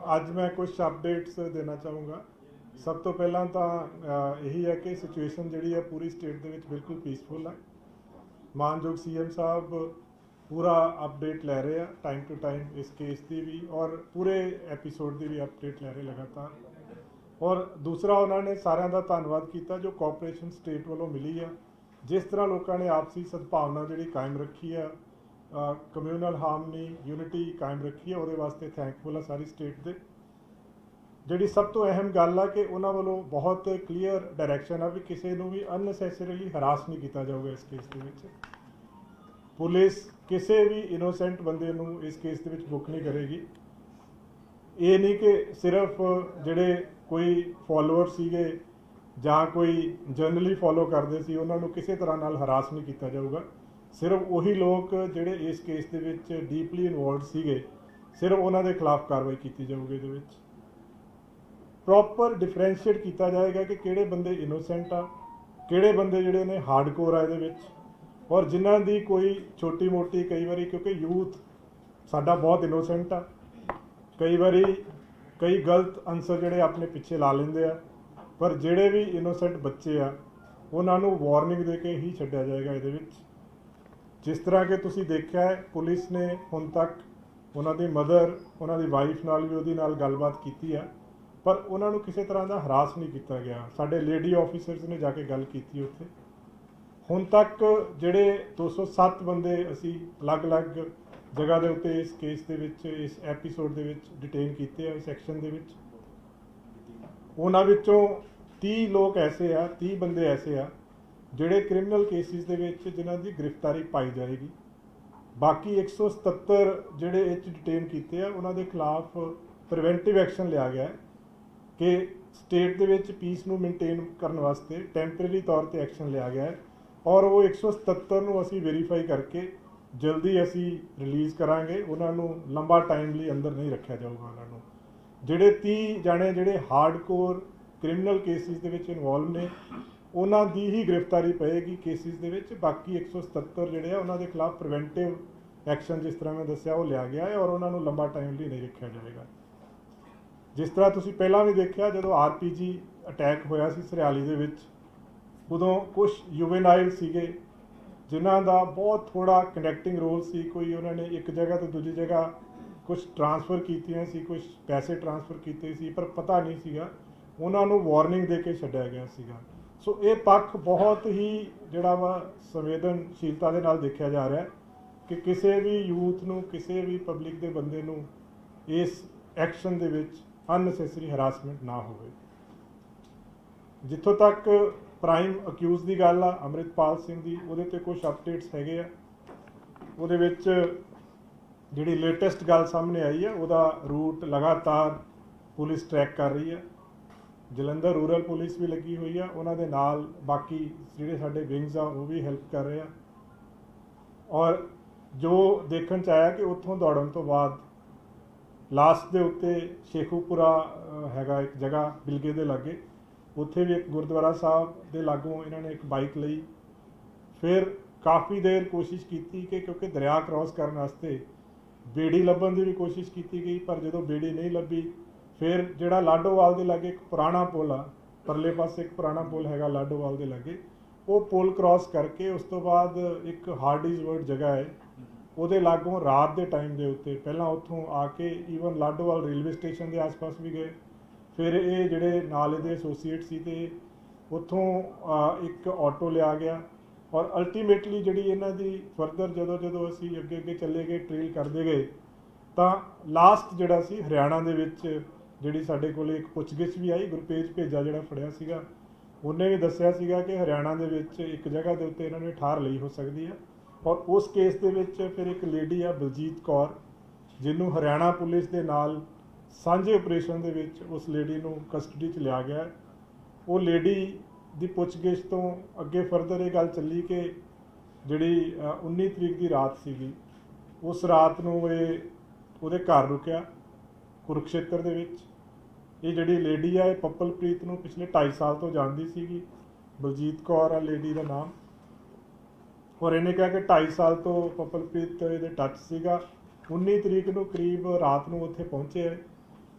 ਅੱਜ मैं कुछ अपडेट्स देना चाहूँगा। सब तो पहला तो यही है कि सिचुएशन जी है पूरी स्टेट के बिल्कुल पीसफुल है। मानयोग CM साहब पूरा अपडेट लै रहे हैं टाइम टू टाइम इस केस की भी और पूरे एपीसोड की भी अपडेट लै रहे लगातार। और दूसरा उन्होंने सारिਆਂ ਦਾ ਧੰਨਵਾਦ किया जो कोऑपरेशन स्टेट वालों मिली है, जिस तरह लोगों ने आपसी सद्भावना जी कायम रखी है, कम्यूनल हारमनी यूनिटी कायम रखी है, वो वास्ते थैंकफुल है सारी स्टेट के। जी सब तो अहम गल है कि उन्होंने वालों बहुत क्लीयर डायरैक्शन है भी किसी को भी अननैसेसरीली हरास नहीं किया जाऊगा। इस केस के पुलिस किसी भी इनोसेंट बंदे को इस केस के बुक नहीं करेगी। ये नहीं कि सिर्फ जोड़े कोई फॉलोअर सीगे जां कोई जनरली फॉलो करते सी उन्होंने किसी तरह नाल हरास नहीं किया जाऊगा। सिर्फ वही लोग जोड़े इस केस के डीपली इनवॉल्व सीगे सिर्फ उन्होंने खिलाफ कार्रवाई की जाऊगी। ये प्रॉपर डिफरेंशिएट किया जाएगा कि किहड़े बंदे इनोसेंट आ, किहड़े बंदे जिहड़े ने हार्डकोर आ इहदे विच, और जिन्हां दी कोई छोटी मोटी कई बारी क्योंकि यूथ साडा बहुत इनोसेंट आ, कई बारी कई गलत आंसर जिहड़े अपने पिछे ला लेंदे आ, पर जिहड़े भी इनोसेंट बच्चे आ उन्हां नूं वार्निंग दे के ही छड्डिया जाएगा। इहदे विच जिस तरह के तुसीं देखिया है पुलिस ने हुण तक उन्होंने मदर उन्होंने वाइफ नाल भी उहदी नाल गलबात की है, पर उन्होंने किसी तरह का हरास नहीं किया गया। साडे लेडी ऑफिसर्स ने जाके गल की उत्थे। हुण तक जिहड़े 207 बंदे असी अलग अलग जगह के उत्ते इस केस दे विच इस एपीसोड दे विच डिटेन किए इस एक्शन दे विच, उन्हां विचों 30 लोग ऐसे आ 30 बंदे ऐसे आ जिहड़े क्रिमिनल केसिस दे विच जिन्हां दी गिरफ्तारी पाई जाएगी। बाकी 177 जिहड़े इस डिटेन किए हैं उन्हां दे खिलाफ प्रिवेंटिव एक्शन लिया गया है कि स्टेट दे विच पीस नूं मेनटेन करने वास्ते टैंपरेरी तौर पर एक्शन लिया गया है, और वो 177 नूं असीं वेरीफाई करके जल्दी असी रिलीज़ करांगे। उन्होंने लंबा टाइम लिए अंदर नहीं रखा जाऊगा। उन्होंने जिहड़े 30 जाने जिहड़े हार्डकोर क्रिमिनल केसिस दे विच इनवॉल्व ने उन्हां दी ही गिरफ्तारी पएगी केसिस दे विच। बाकी 177 जिहड़े आ उन्हां दे खिलाफ प्रिवेंटिव एक्शन जिस तरह मैं दस्सिया वो लिया गया है और उन्होंने लंबा टाइम लिए नहीं रखा जाएगा। जिस तरह तुसीं पहलां भी देखिया जदों RPG अटैक होया सी सरियाली दे विच, उदों कुछ युवेनाइल सीगे जिन्हां दा बहुत थोड़ा कनैक्टिंग रोल सी। कोई उन्होंने एक जगह तो दूजी जगह कुछ ट्रांसफर कीतियां सी, कुछ पैसे ट्रांसफर किए सी, पर पता नहीं सीगा, उन्होंने वार्निंग दे के छड्डिया गया सीगा। सो ये पक्ष बहुत ही जिहड़ा वा संवेदनशीलता दे नाल देखिया जा रहा है कि किसी भी यूथ नूं किसी भी पब्लिक के बंदे नूं इस एक्शन दे विच अननैसेसरी हरासमेंट ना होवे। जिथों तक प्राइम अक्यूज की गल आ अमृतपाल सिंह की, उहदे ते कुछ अपडेट्स हैगे आ। उहदे विच जिहड़ी लेटेस्ट गल सामने आई है उहदा रूट लगातार पुलिस ट्रैक कर रही है। जलंधर रूरल पुलिस भी लगी हुई है, उन्होंने नाल बाकी जिहड़े साडे विंग्स आ वो भी हेल्प कर रहे हैं। और जो देखण च आया कि उत्थों दौड़न तो बाद लास्ट के उत्ते शेखूपुरा हैगा एक जगह बिलगे के लागे, उत्थे भी एक गुरुद्वारा साहब के लागों इन्होंने एक बाइक लई। फिर काफ़ी देर कोशिश की कि क्योंकि दरिया क्रॉस करने वास्ते बेड़ी लभन की भी कोशिश की गई, पर जो बेड़ी नहीं लभी फिर जिहड़ा लाडोवाल के लागे एक पुराना पुल आ, परले पासे एक पुराना पुल हैगा लाडोवाल के लागे, वो पुल क्रॉस करके उस तो बाद एक हार्डीज वर्ड जगह है उहदे लागों रात के टाइम के उत्ते पहलां उत्थों आके ईवन लाडोवाल रेलवे स्टेशन के आस पास भी गए। फिर ये जिहड़े नाल दे एसोसीएट सी ते उत्थों एक ऑटो लिया गया और अल्टीमेटली जिहड़ी इन्हां दी फरदर जदों जदों असीं अगे अगे चले गए ट्रेल करते गए तो लास्ट जिहड़ा सी हरियाणा दे विच जिहड़ी साडे कोल एक पुछगिछ भी आई। गुरपेज भेजा जिहड़ा फड़िया सीगा उन्हें भी दस्सिया सीगा कि हरियाणा दे विच एक जगह के उत्ते इन्हां ने ठार लई हो सकती है, और उस केस दे विच फिर एक लेडी आ बलजीत कौर जिन्हों हरियाणा पुलिस के नाल सांझे ऑपरेशन दे विच उस लेडी नूं कस्टडी च लिया गया। वो लेडी दी पुछगिछ तो अगे फरदर ये गल चली कि जिहड़ी 19 तरीक की रात सीगी उस रात नूं उहदे घर रुकिया कुरुक्षेत्र दे विच। ये जिहड़ी लेडी है पप्पलप्रीत नूं पिछले 2.5 साल तो जानदी सीगी, बलजीत कौर आ लेडी का नाम। ਔਰ ਇਹਨੇ ਕਿਹਾ ਕਿ 2.5 ਸਾਲ ਤੋਂ ਪਪਲਪ੍ਰੀਤ ਇਹਦੇ ਟੱਚ ਸੀਗਾ। 19 ਤਰੀਕ ਨੂੰ ਕਰੀਬ ਰਾਤ ਨੂੰ ਉੱਥੇ ਪਹੁੰਚੇ,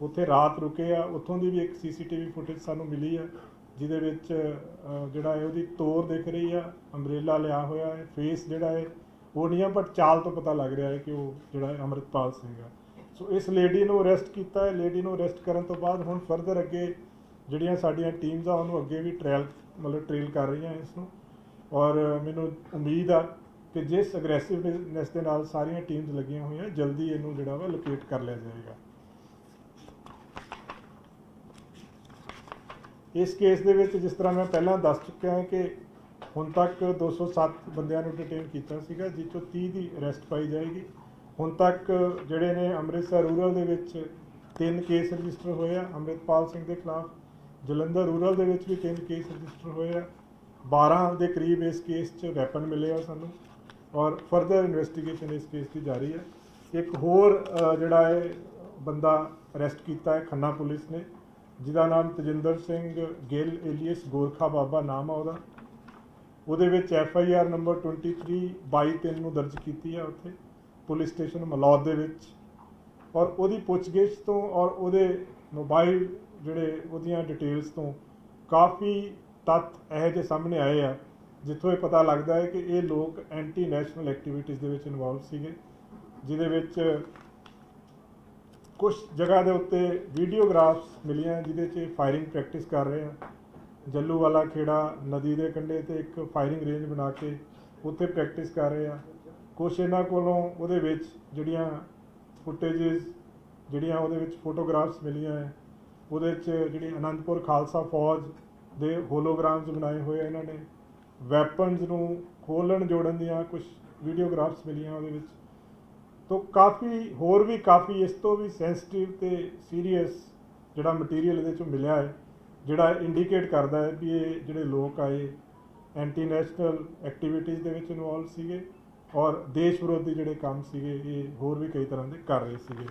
ਉੱਥੇ ਰਾਤ ਰੁਕੇ ਆ। ਉੱਥੋਂ ਦੀ ਵੀ ਇੱਕ CCTV ਫੁਟੇਜ ਸਾਨੂੰ ਮਿਲੀ ਆ, ਜਿਹਦੇ ਵਿੱਚ ਜਿਹੜਾ ਹੈ ਉਹਦੀ ਤੋਰ ਦਿਖ ਰਹੀ ਆ, ਅੰਬਰੇਲਾ ਲਿਆ ਹੋਇਆ ਹੈ, ਫੇਸ ਜਿਹੜਾ ਹੈ ਉਹ ਨਹੀਂ ਆ, ਬਟ ਚਾਲ ਤੋਂ ਪਤਾ ਲੱਗ ਰਿਹਾ ਹੈ ਕਿ ਉਹ ਜਿਹੜਾ ਹੈ ਅੰਮ੍ਰਿਤਪਾਲ ਸਿੰਘ ਆ। ਸੋ ਇਸ ਲੇਡੀ ਨੂੰ ਅਰੈਸਟ ਕੀਤਾ ਹੈ। ਲੇਡੀ ਨੂੰ ਅਰੈਸਟ ਕਰਨ ਤੋਂ ਬਾਅਦ ਹੁਣ ਫਰਦਰ ਅੱਗੇ ਜਿਹੜੀਆਂ ਸਾਡੀਆਂ ਟੀਮਸ ਆ ਉਹਨੂੰ ਅੱਗੇ ਵੀ ਟ੍ਰੇਲ ਕਰ ਰਹੀਆਂ ਇਸ ਨੂੰ। ਔਰ ਮੈਨੂੰ ਉਮੀਦ ਆ ਕਿ ਜਿਸ ਅਗਰੈਸਿਵਨੈਸ ਦੇ ਨਾਲ ਸਾਰੀਆਂ ਟੀਮਸ ਲੱਗੀਆਂ ਹੋਈਆਂ, ਜਲਦੀ ਇਹਨੂੰ ਜਿਹੜਾ ਵਾ ਲੋਕੇਟ ਕਰ ਲਿਆ ਜਾਏਗਾ। ਇਸ ਕੇਸ ਦੇ ਵਿੱਚ ਜਿਸ ਤਰ੍ਹਾਂ ਮੈਂ ਪਹਿਲਾਂ ਦੱਸ ਚੁੱਕਿਆ ਹਾਂ ਕਿ ਹੁਣ ਤੱਕ 207 ਬੰਦਿਆਂ ਨੂੰ ਡਿਟੇਨ ਕੀਤਾ ਸੀਗਾ, ਜਿਸ ਚੋਂ 30 ਦੀ ਅਰੈਸਟ ਪਾਈ ਜਾਏਗੀ। ਹੁਣ ਤੱਕ ਜਿਹੜੇ ਨੇ ਅੰਮ੍ਰਿਤਸਰ ਰੂਰਲ ਦੇ ਵਿੱਚ 3 ਕੇਸ ਰਜਿਸਟਰ ਹੋਏ ਆ ਅੰਮ੍ਰਿਤਪਾਲ ਸਿੰਘ ਦੇ ਖਿਲਾਫ। ਜਲੰਧਰ ਰੂਰਲ ਦੇ ਵਿੱਚ ਵੀ 3 ਕੇਸ ਰਜਿਸਟਰ ਹੋਏ ਆ। 12 ਦੇ ਕਰੀਬ ਇਸ ਕੇਸ 'ਚ ਵੈਪਨ ਮਿਲੇ ਆ ਸਾਨੂੰ, ਔਰ ਫਰਦਰ ਇਨਵੈਸਟੀਗੇਸ਼ਨ ਇਸ ਕੇਸ ਦੀ ਜਾਰੀ ਹੈ। ਇੱਕ ਹੋਰ ਜਿਹੜਾ ਹੈ ਬੰਦਾ ਅਰੈਸਟ ਕੀਤਾ ਹੈ ਖੰਨਾ ਪੁਲਿਸ ਨੇ, ਜਿਹਦਾ ਨਾਮ ਤਜਿੰਦਰ ਸਿੰਘ ਗਿੱਲ ਏਲੀਅਸ ਗੋਰਖਾ ਬਾਬਾ ਨਾਮ ਆ ਉਹਦਾ। ਉਹਦੇ ਵਿੱਚ FIR ਨੰਬਰ 23/22/3 ਨੂੰ ਦਰਜ ਕੀਤੀ ਹੈ ਉੱਥੇ ਪੁਲਿਸ ਸਟੇਸ਼ਨ ਮਲੌਦ ਦੇ ਵਿੱਚ। ਔਰ ਉਹਦੀ ਪੁੱਛਗਿੱਛ ਤੋਂ ਔਰ ਉਹਦੇ ਮੋਬਾਈਲ ਜਿਹੜੇ ਉਹਦੀਆਂ ਡਿਟੇਲਸ ਤੋਂ ਕਾਫੀ ਤੱਥ ਇਹੋ ਜਿਹੇ ਸਾਹਮਣੇ ਆਏ ਆ, ਜਿੱਥੋਂ ਇਹ ਪਤਾ ਲੱਗਦਾ ਹੈ ਕਿ ਇਹ ਲੋਕ ਐਂਟੀ ਨੈਸ਼ਨਲ ਐਕਟੀਵਿਟੀਜ਼ ਦੇ ਵਿੱਚ ਇਨਵੋਲਵ ਸੀਗੇ, ਜਿਹਦੇ ਵਿੱਚ ਕੁਝ ਜਗ੍ਹਾ ਦੇ ਉੱਤੇ ਵੀਡੀਓਗ੍ਰਾਫਸ ਮਿਲੀਆਂ ਜਿਹਦੇ 'ਚ ਫਾਇਰਿੰਗ ਪ੍ਰੈਕਟਿਸ ਕਰ ਰਹੇ ਆ। ਜੱਲੂਵਾਲਾ ਖੇੜਾ ਨਦੀ ਦੇ ਕੰਢੇ 'ਤੇ ਇੱਕ ਫਾਇਰਿੰਗ ਰੇਂਜ ਬਣਾ ਕੇ ਉੱਥੇ ਪ੍ਰੈਕਟਿਸ ਕਰ ਰਹੇ ਆ। ਕੁਛ ਇਹਨਾਂ ਕੋਲੋਂ ਉਹਦੇ ਵਿੱਚ ਜਿਹੜੀਆਂ ਫੁਟੇਜਿਸ ਜਿਹੜੀਆਂ ਉਹਦੇ ਵਿੱਚ ਫੋਟੋਗ੍ਰਾਫਸ ਮਿਲੀਆਂ ਹੈ, ਉਹਦੇ 'ਚ ਜਿਹੜੀ ਅਨੰਦਪੁਰ ਖਾਲਸਾ ਫੌਜ ਦੇ ਹੋਲੋਗ੍ਰਾਮਸ ਬਣਾਏ ਹੋਏ ਇਹਨਾਂ ਨੇ। ਵੈਪਨਸ ਨੂੰ ਖੋਲ੍ਹਣ ਜੋੜਨ ਦੀਆਂ ਕੁਝ ਵੀਡੀਓਗ੍ਰਾਫਸ ਮਿਲੀਆਂ ਉਹਦੇ ਵਿੱਚ। ਤੋਂ ਕਾਫੀ ਹੋਰ ਵੀ ਕਾਫੀ ਇਸ ਤੋਂ ਵੀ ਸੈਂਸਿਟਿਵ ਤੇ ਸੀਰੀਅਸ ਜਿਹੜਾ ਮਟੀਰੀਅਲ ਇਹਦੇ 'ਚੋਂ ਮਿਲਿਆ ਹੈ, ਜਿਹੜਾ ਇੰਡੀਕੇਟ ਕਰਦਾ ਹੈ ਵੀ ਇਹ ਜਿਹੜੇ ਲੋਕ ਆਏ ਐਂਟੀ ਨੈਸ਼ਨਲ ਐਕਟੀਵਿਟੀਜ਼ ਦੇ ਵਿੱਚ ਇਨਵੋਲਵ ਸੀਗੇ, ਔਰ ਦੇਸ਼ ਵਿਰੋਧੀ ਜਿਹੜੇ ਕੰਮ ਸੀਗੇ ਇਹ ਹੋਰ ਵੀ ਕਈ ਤਰ੍ਹਾਂ ਦੇ ਕਰ ਰਹੇ ਸੀਗੇ।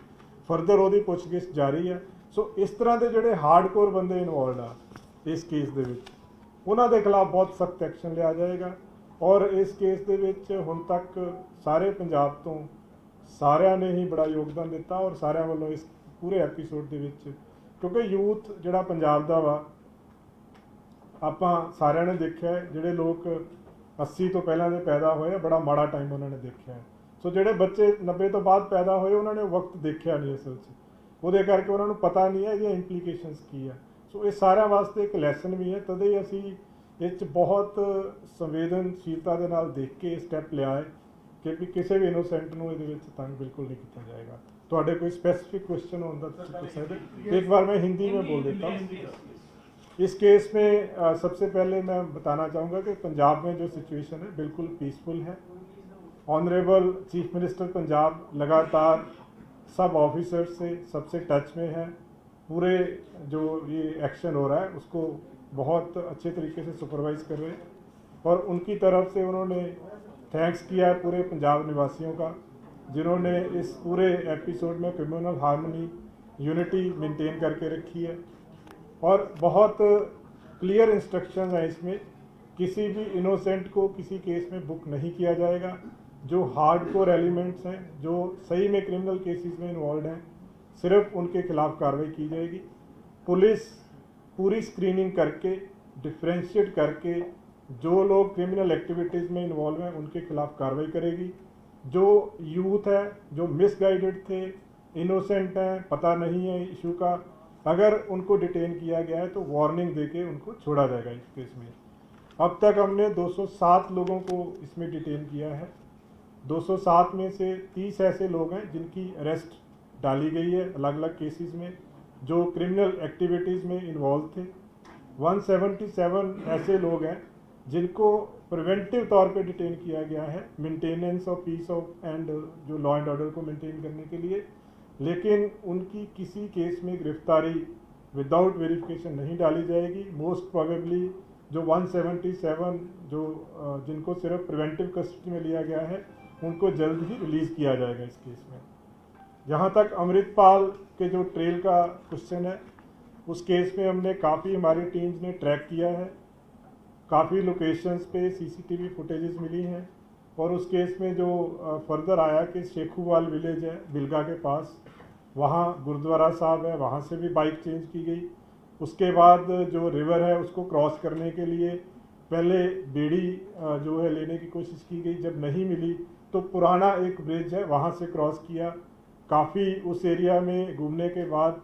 ਫਰਦਰ ਉਹਦੀ ਪੁੱਛਗਿੱਛ ਜਾਰੀ ਹੈ। ਸੋ ਇਸ ਤਰ੍ਹਾਂ ਦੇ ਜਿਹੜੇ ਹਾਰਡਕੋਰ ਬੰਦੇ ਇਨਵੋਲਵਡ ਆ ਇਸ ਕੇਸ ਦੇ ਵਿੱਚ, ਉਹਨਾਂ ਦੇ ਖਿਲਾਫ ਬਹੁਤ ਸਖਤ ਐਕਸ਼ਨ ਲਿਆ ਜਾਏਗਾ। ਔਰ ਇਸ ਕੇਸ ਦੇ ਵਿੱਚ ਹੁਣ ਤੱਕ ਸਾਰੇ ਪੰਜਾਬ ਤੋਂ ਸਾਰਿਆਂ ਨੇ ਹੀ ਬੜਾ ਯੋਗਦਾਨ ਦਿੱਤਾ, ਔਰ ਸਾਰਿਆਂ ਵੱਲੋਂ ਇਸ ਪੂਰੇ ਐਪੀਸੋਡ ਦੇ ਵਿੱਚ, ਕਿਉਂਕਿ ਯੂਥ ਜਿਹੜਾ ਪੰਜਾਬ ਦਾ ਵਾ, ਆਪਾਂ ਸਾਰਿਆਂ ਨੇ ਦੇਖਿਆ ਹੈ ਜਿਹੜੇ ਲੋਕ 80 ਤੋਂ ਪਹਿਲਾਂ ਦੇ ਪੈਦਾ ਹੋਏ, ਬੜਾ ਮਾੜਾ ਟਾਈਮ ਉਹਨਾਂ ਨੇ ਦੇਖਿਆ ਹੈ। ਸੋ ਜਿਹੜੇ ਬੱਚੇ 90 ਤੋਂ ਬਾਅਦ ਪੈਦਾ ਹੋਏ, ਉਹਨਾਂ ਨੇ ਵਕਤ ਦੇਖਿਆ ਨਹੀਂ ਅਸਲ 'ਚ, ਉਹਦੇ ਕਰਕੇ ਉਹਨਾਂ ਨੂੰ ਪਤਾ ਨਹੀਂ ਹੈ ਇਹਦੀਆਂ ਇੰਪਲੀਕੇਸ਼ਨਸ ਕੀ ਆ। ਸੋ ਇਹ ਸਾਰਿਆਂ ਵਾਸਤੇ ਇੱਕ ਲੈਸਨ ਵੀ ਹੈ। ਤਦੇ ਹੀ ਅਸੀਂ ਇਹ 'ਚ ਬਹੁਤ ਸੰਵੇਦਨਸ਼ੀਲਤਾ ਦੇ ਨਾਲ ਦੇਖ ਕੇ ਇਹ ਸਟੈਪ ਲਿਆ ਹੈ ਕਿ ਵੀ ਕਿਸੇ ਵੀ ਇਨੋਸੈਂਟ ਨੂੰ ਇਹਦੇ ਵਿੱਚ तंग बिल्कुल नहीं किया जाएगा। ਤੁਹਾਡੇ कोई स्पेसिफिक क्वेश्चन हो तो पूछ सकते। एक बार मैं हिंदी में बोल देता हूँ। इस केस में सबसे पहले मैं बताना चाहूँगा कि पंजाब में जो सिचुएशन है बिल्कुल पीसफुल है। ऑनरेबल चीफ मिनिस्टर पंजाब लगातार सब ऑफिसर्स से सबसे टच में है। पूरे जो ये एक्शन हो रहा है उसको बहुत अच्छे तरीके से सुपरवाइज कर रहे हैं, और उनकी तरफ से उन्होंने थैंक्स किया है पूरे पंजाब निवासियों का, जिन्होंने इस पूरे एपिसोड में कम्युनल हार्मनी यूनिटी मेंटेन करके रखी है। और बहुत क्लियर इंस्ट्रक्शंस हैं इसमें, किसी भी इनोसेंट को किसी केस में बुक नहीं किया जाएगा। जो हार्डकोर एलिमेंट्स हैं, जो सही में क्रिमिनल केसेस में इन्वॉल्व हैं, सिर्फ उनके खिलाफ कार्रवाई की जाएगी। पुलिस पूरी स्क्रीनिंग करके डिफ्रेंशिएट करके जो लोग क्रिमिनल एक्टिविटीज़ में इन्वॉल्व हैं उनके खिलाफ कार्रवाई करेगी। जो यूथ है जो मिसगाइडेड थे, इनोसेंट हैं, पता नहीं है इशू का, अगर उनको डिटेन किया गया है तो वार्निंग देके उनको छोड़ा जाएगा इस केस में। अब तक हमने 207 लोगों को इसमें डिटेन किया है। 207 में से 30 ऐसे लोग हैं जिनकी अरेस्ट डाली गई है अलग अलग केसेस में, जो क्रिमिनल एक्टिविटीज़ में इन्वॉल्व थे। 177 ऐसे लोग हैं जिनको प्रिवेंटिव तौर पे डिटेन किया गया है, maintenance of peace of and जो लॉ एंड ऑर्डर को मेंटेन करने के लिए, लेकिन उनकी किसी केस में गिरफ्तारी विदाउट वेरिफिकेशन नहीं डाली जाएगी। मोस्ट प्रोबेबली जो 177 जो जिनको सिर्फ प्रिवेंटिव कस्टडी में लिया गया है उनको जल्द ही रिलीज़ किया जाएगा इस केस में। जहाँ तक अमृतपाल के जो ट्रेल का क्वेश्चन है, उस केस में हमने काफ़ी हमारी टीम्स ने ट्रैक किया है। काफ़ी लोकेशंस पे CCTV फुटेजेस मिली हैं और उस केस में जो फर्दर आया कि शेखुवाल विलेज है बिलगा के पास, वहाँ गुरुद्वारा साहब है, वहाँ से भी बाइक चेंज की गई। उसके बाद जो रिवर है उसको क्रॉस करने के लिए पहले बेड़ी जो है लेने की कोशिश की गई, जब नहीं मिली तो पुराना एक ब्रिज है वहाँ से क्रॉस किया। काफ़ी उस एरिया में घूमने के बाद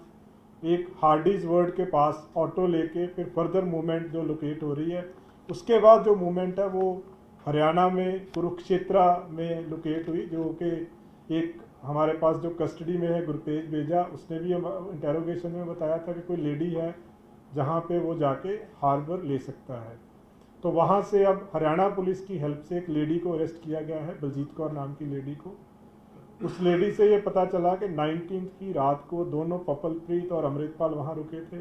एक हार्डीज वर्ड के पास ऑटो लेके फिर फर्दर मूवमेंट जो लोकेट हो रही है, उसके बाद जो मूवमेंट है वो हरियाणा में कुरुक्षेत्र में लोकेट हुई, जो कि एक हमारे पास जो कस्टडी में है गुरतेज बेजा, उसने भी इंटेरोगेशन में बताया था कि कोई लेडी है जहाँ पे वो जाके हार्बर ले सकता है। तो वहाँ से अब हरियाणा पुलिस की हेल्प से एक लेडी को अरेस्ट किया गया है, बलजीत कौर नाम की लेडी को। उस लेडी से ये पता चला कि 19 की रात को दोनों पपलप्रीत और अमृतपाल वहाँ रुके थे।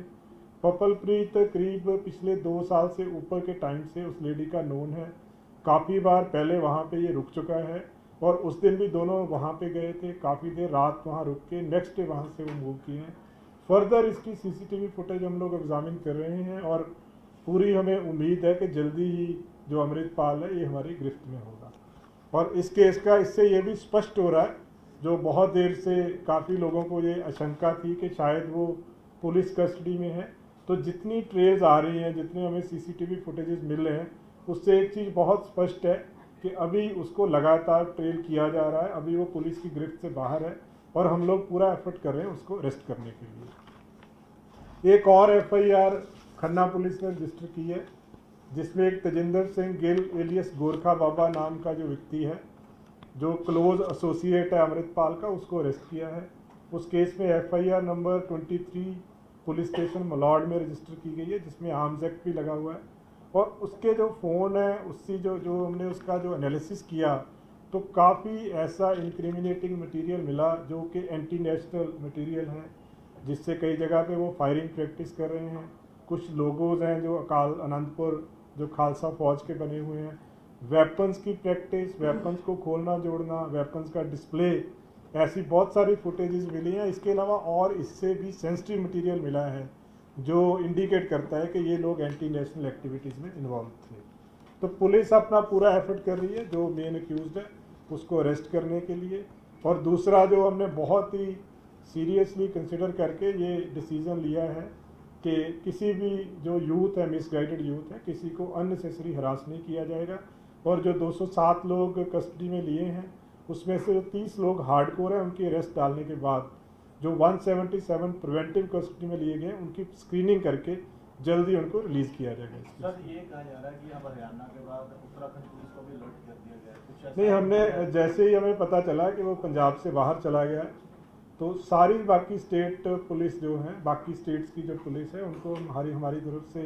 पपलप्रीत करीब पिछले 2 साल से ऊपर के टाइम से उस लेडी का नोन है, काफ़ी बार पहले वहाँ पे ये रुक चुका है और उस दिन भी दोनों वहाँ पे गए थे, काफ़ी देर रात वहाँ रुक के नेक्स्ट डे वहाँ से वो मूव किए हैं। फर्दर इसकी सीसीटीवी फुटेज हम लोग एग्जामिन कर रहे हैं और पूरी हमें उम्मीद है कि जल्दी ही जो अमृतपाल है ये हमारी गिरफ्त में होगा। और इस केस का इससे ये भी स्पष्ट हो रहा है, जो बहुत देर से काफ़ी लोगों को ये आशंका थी कि शायद वो पुलिस कस्टडी में है, तो जितनी ट्रेल्स आ रही हैं, जितने हमें सीसीटीवी फुटेजेस मिल रहे हैं, उससे एक चीज़ बहुत स्पष्ट है कि अभी उसको लगातार ट्रेल किया जा रहा है, अभी वो पुलिस की गिरफ्त से बाहर है और हम लोग पूरा एफर्ट कर रहे हैं उसको अरेस्ट करने के लिए। एक और एफआईआर खन्ना पुलिस ने रजिस्टर की है, जिसमें एक तेजिंदर सिंह गिल एलियस गोरखा बाबा नाम का जो व्यक्ति है, जो क्लोज एसोसिएट है अमृतपाल का, उसको अरेस्ट किया है। उस केस में एफआईआर नंबर 23 पुलिस स्टेशन मलौड में रजिस्टर की गई है, जिसमें आर्म्स एक्ट भी लगा हुआ है। और उसके जो फ़ोन है उससे जो हमने उसका जो एनालिसिस किया तो काफ़ी ऐसा इंक्रिमिनेटिंग मटेरियल मिला जो कि एंटी नेशनल मटेरियल है, जिससे कई जगह पे वो फायरिंग प्रैक्टिस कर रहे हैं। कुछ लोगोज हैं जो अकाल अनंतपुर जो खालसा फौज के बने हुए हैं, वेपन्स की प्रैक्टिस, वेपन्स को खोलना जोड़ना, वेपन्स का डिस्प्ले, ऐसी बहुत सारी फुटेजेस मिली हैं। इसके अलावा और इससे भी सेंसिटिव मटेरियल मिला है जो इंडिकेट करता है कि ये लोग एंटी नेशनल एक्टिविटीज़ में इन्वॉल्व थे। तो पुलिस अपना पूरा एफर्ट कर रही है जो मेन अक्यूज्ड है उसको अरेस्ट करने के लिए। और दूसरा जो हमने बहुत ही सीरियसली कंसिडर करके ये डिसीज़न लिया है कि किसी भी जो यूथ है, मिसगाइडेड यूथ है, किसी को अननेसेसरी हरास नहीं किया जाएगा। और जो 207 लोग कस्टडी में लिए हैं उसमें से 30 लोग हार्डकोर हैं, उनकी अरेस्ट डालने के बाद जो 177 प्रिवेंटिव कस्टडी में लिए गए उनकी स्क्रीनिंग करके जल्दी उनको रिलीज किया जाएगा। सर ये कहा जा रहा है कि अब हरियाणा के बाद उत्तराखंड पुलिस को भी अलर्ट कर दिया गया है, कुछ ऐसा नहीं, हमने जैसे ही हमें पता चला कि वो पंजाब से बाहर चला गया तो सारी बाकी स्टेट पुलिस जो है, बाकी स्टेट्स की जो पुलिस है, उनको हमारी तरफ से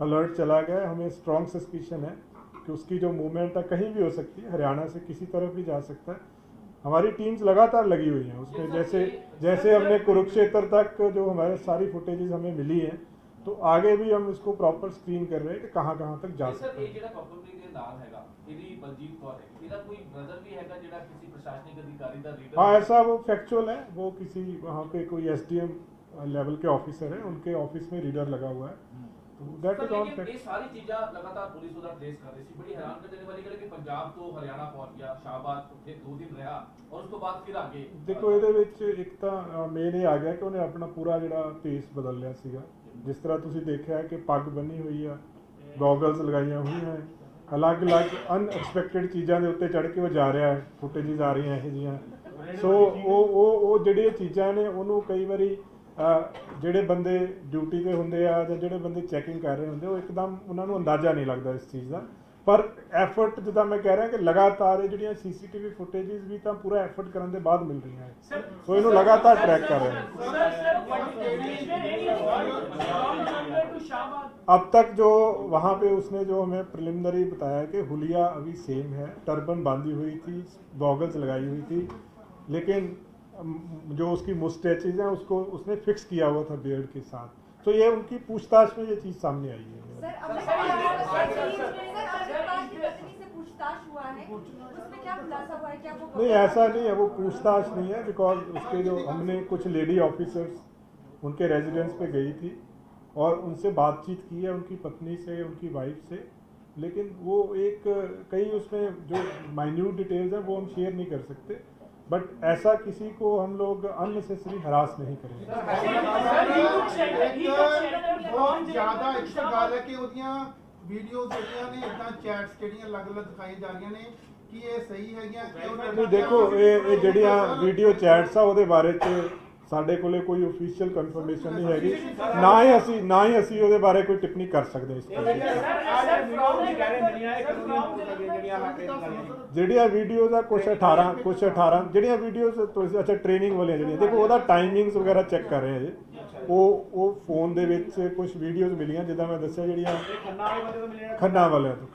अलर्ट चला गया है। हमें स्ट्रॉन्ग सस्पिशन है कि उसकी जो मूवमेंट है कहीं भी हो सकती है, हरियाणा से किसी तरफ भी जा सकता है। हमारी टीम्स लगातार लगी हुई हैं उसमें, जैसे हमने कुरुक्षेत्र तक जो हमारे सारी फुटेजेस हमें मिली हैं, तो आगे भी हम इसको प्रॉपर स्क्रीन कर रहे हैं कि कहाँ कहाँ तक जा सकते हैं। हाँ, ऐसा वो फैक्चुअल है, वो किसी वहाँ पे कोई एसडीएम लेवल के ऑफिसर है, उनके ऑफिस में रीडर लगा हुआ है। That is on fact. ये सारी चीजें लगातार पुलिस उधर ट्रेस कर रही थी, बड़ी हैरान कर देने वाली कि पंजाब तो हरियाणा पहुंच गया, शाहबाद फिर 2 दिन रहा और उसके बाद फिर आगे देखो ਇਹਦੇ ਵਿੱਚ ਇੱਕ ਤਾਂ ਮੇਨ ਇਹ ਆ ਗਿਆ ਕਿ ਉਹਨੇ ਆਪਣਾ ਪੂਰਾ ਜਿਹੜਾ ਪੇਸ ਬਦਲ ਲਿਆ ਸੀਗਾ। ਜਿਸ ਤਰ੍ਹਾਂ ਤੁਸੀਂ ਦੇਖਿਆ ਕਿ ਪੱਗ ਬੰਨੀ ਹੋਈ ਆ, ਗੋਗਲਸ ਲਗਾਈਆਂ ਹੋਈਆਂ, ਅਲੱਗ-ਅਲੱਗ ਅਨਐਕਸਪੈਕਟਡ ਚੀਜ਼ਾਂ ਦੇ ਉੱਤੇ ਚੜ੍ਹ ਕੇ ਉਹ ਜਾ ਰਿਹਾ ਹੈ, ਫੁਟੇजेस ਆ ਰਹੀਆਂ ਇਹ ਜੀਆਂ। ਸੋ ਉਹ ਜਿਹੜੀਆਂ ਚੀਜ਼ਾਂ ਨੇ ਉਹਨੂੰ ਕਈ ਵਾਰੀ ਜਿਹੜੇ ਬੰਦੇ ਡਿਊਟੀ ਤੇ ਹੁੰਦੇ ਆ ਜਾਂ ਜਿਹੜੇ ਬੰਦੇ ਚੈਕਿੰਗ ਕਰ ਰਹੇ ਹੁੰਦੇ ਉਹ ਇੱਕਦਮ ਉਹਨਾਂ ਨੂੰ ਅੰਦਾਜ਼ਾ ਨਹੀਂ ਲੱਗਦਾ ਇਸ ਚੀਜ਼ ਦਾ। ਪਰ ਐਫਰਟ ਜਿੱਦਾਂ ਮੈਂ ਕਹਿ ਰਿਹਾ ਕਿ ਲਗਾਤਾਰ ਇਹ ਜਿਹੜੀਆਂ ਸੀਸੀਟੀਵੀ ਫੁਟੇजेस भी ਤਾਂ ਪੂਰਾ ਐਫਰਟ ਕਰਨ ਦੇ ਬਾਅਦ ਮਿਲ ਰਹੀਆਂ ਹੈ, ਸੋ ਇਹਨੂੰ ਲਗਾਤਾਰ ट्रैक कर रहे हैं। अब तक जो वहाँ पे उसने जो हमें प्रिलिमिनरी बताया कि हुलिया अभी सेम है, टर्बन बांधी हुई थी, गॉगल्स लगाई हुई थी, लेकिन जो उसकी मुस्टैचेज हैं उसको उसने फिक्स किया हुआ था बियर्ड के साथ। तो ये उनकी पूछताछ में ये चीज़ सामने आई है। नहीं, ऐसा नहीं है, वो पूछताछ नहीं है, बिकॉज उसके जो हमने कुछ लेडी ऑफिसर्स उनके रेजिडेंस पे गई थी और उनसे बातचीत की है, उनकी पत्नी से, उनकी वाइफ से, लेकिन वो एक कई उसमें जो माइन्यूट डिटेल्स हैं वो हम शेयर नहीं कर सकते, बट ऐसा किसी को हम लोग अननेसेसरी हरास नहीं करेंगे। ਬਹੁਤ ਜ਼ਿਆਦਾ ਇੱਕ ਗੱਲ ਹੈ ਕਿ ਉਹਦੀਆਂ ਵੀਡੀਓਜ਼ ਜਿਹੜੀਆਂ ਨੇ ਇਦਾਂ ਚੈਟਸ ਜਿਹੜੀਆਂ ਅਲੱਗ-ਅਲੱਗ ਦਿਖਾਈ ਜਾ ਰਹੀਆਂ ਨੇ ਕਿ ਇਹ ਸਹੀ ਹੈਗੀਆਂ ਕਿ ਨਹੀਂ ਦੇਖੋ ਇਹ ਜਿਹੜੀਆਂ ਵੀਡੀਓ ਚੈਟਸ ਆ ਉਹਦੇ ਬਾਰੇ 'ਚ ਸਾਡੇ ਕੋਲੇ ਕੋਈ ਅਫੀਸ਼ੀਅਲ ਕਨਫਰਮੇਸ਼ਨ ਨਹੀਂ ਹੈਗੀ, ਨਾ ਹੀ ਅਸੀਂ ਉਹਦੇ ਬਾਰੇ ਕੋਈ ਟਿੱਪਣੀ ਕਰ ਸਕਦੇ ਇਸ ਤੇ। ਜਿਹੜੀਆਂ ਵੀਡੀਓਜ਼ ਆ ਕੁਛ 18 ਜਿਹੜੀਆਂ ਵੀਡੀਓਜ਼ ਤੁਸੀਂ ਅੱਛਾ ਟ੍ਰੇਨਿੰਗ ਵਾਲੀਆਂ ਜਿਹੜੀਆਂ ਦੇਖੋ ਉਹਦਾ ਟਾਈਮਿੰਗਸ ਵਗੈਰਾ ਚੈੱਕ ਕਰ ਰਹੇ ਆ ਜੀ। ਉਹ ਫੋਨ ਦੇ ਵਿੱਚ ਕੁਝ ਵੀਡੀਓਜ਼ ਮਿਲੀਆਂ ਜਿੱਦਾਂ ਮੈਂ ਦੱਸਿਆ ਜਿਹੜੀਆਂ ਖੰਨਾ ਵਾਲਿਆਂ ਤੋਂ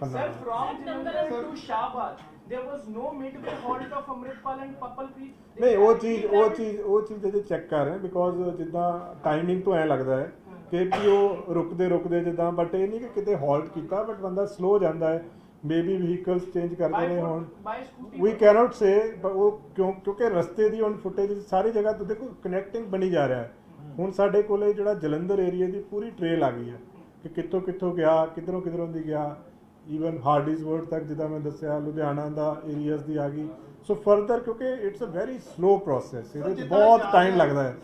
There was no midway halt of Amritpal and Papalpreet. ਨਹੀਂ ਉਹ ਚੀਜ਼ ਅਜੇ ਚੈੱਕ ਕਰ ਰਹੇ ਬਿਕੋਜ਼ ਜਿੱਦਾਂ ਟਾਈਮਿੰਗ ਤੋਂ ਐ ਲੱਗਦਾ ਹੈ ਕਿ ਉਹ ਰੁਕਦੇ ਜਿੱਦਾਂ, ਬਟ ਇਹ ਨਹੀਂ ਕਿ ਕਿਤੇ ਹਾਲਟ ਕੀਤਾ, ਬਟ ਬੰਦਾ ਸਲੋ ਜਾਂਦਾ ਹੈ, ਮੇਬੀ ਵਹੀਕਲਸ ਚੇਂਜ ਕਰਦੇ ਨੇ ਹੁਣ ਵੀ ਕੈਨੋਟ ਸੇ। ਉਹ ਕਿਉਂਕਿ ਰਸਤੇ ਦੀ ਹੁਣ ਫੁਟੇਜ ਸਾਰੀ ਜਗ੍ਹਾ ਤੋਂ ਦੇਖੋ ਕਨੈਕਟਿੰਗ ਬਣੀ ਜਾ ਰਿਹਾ ਹੈ। ਹੁਣ ਸਾਡੇ ਕੋਲੇ ਜਿਹੜਾ ਜਲੰਧਰ ਏਰੀਆ ਦੀ ਪੂਰੀ ਟ੍ਰੇਲ ਆ ਗਈ ਹੈ ਕਿ ਕਿੱਥੋਂ ਗਿਆ, ਕਿੱਧਰੋਂ ਦੀ ਗਿਆ, ਈਵਨ ਹਾਰਡਿਸਵਰਡ ਤੱਕ ਜਿੱਦਾਂ ਮੈਂ ਦੱਸਿਆ ਲੁਧਿਆਣਾ ਦਾ ਏਰੀਆਜ਼ ਦੀ ਆ ਗਈ। ਸੋ ਫਰਦਰ ਕਿਉਂਕਿ it's a very slow process, ਇਹਦੇ ਵਿੱਚ ਬਹੁਤ ਟਾਈਮ ਲੱਗਦਾ ਹੈ।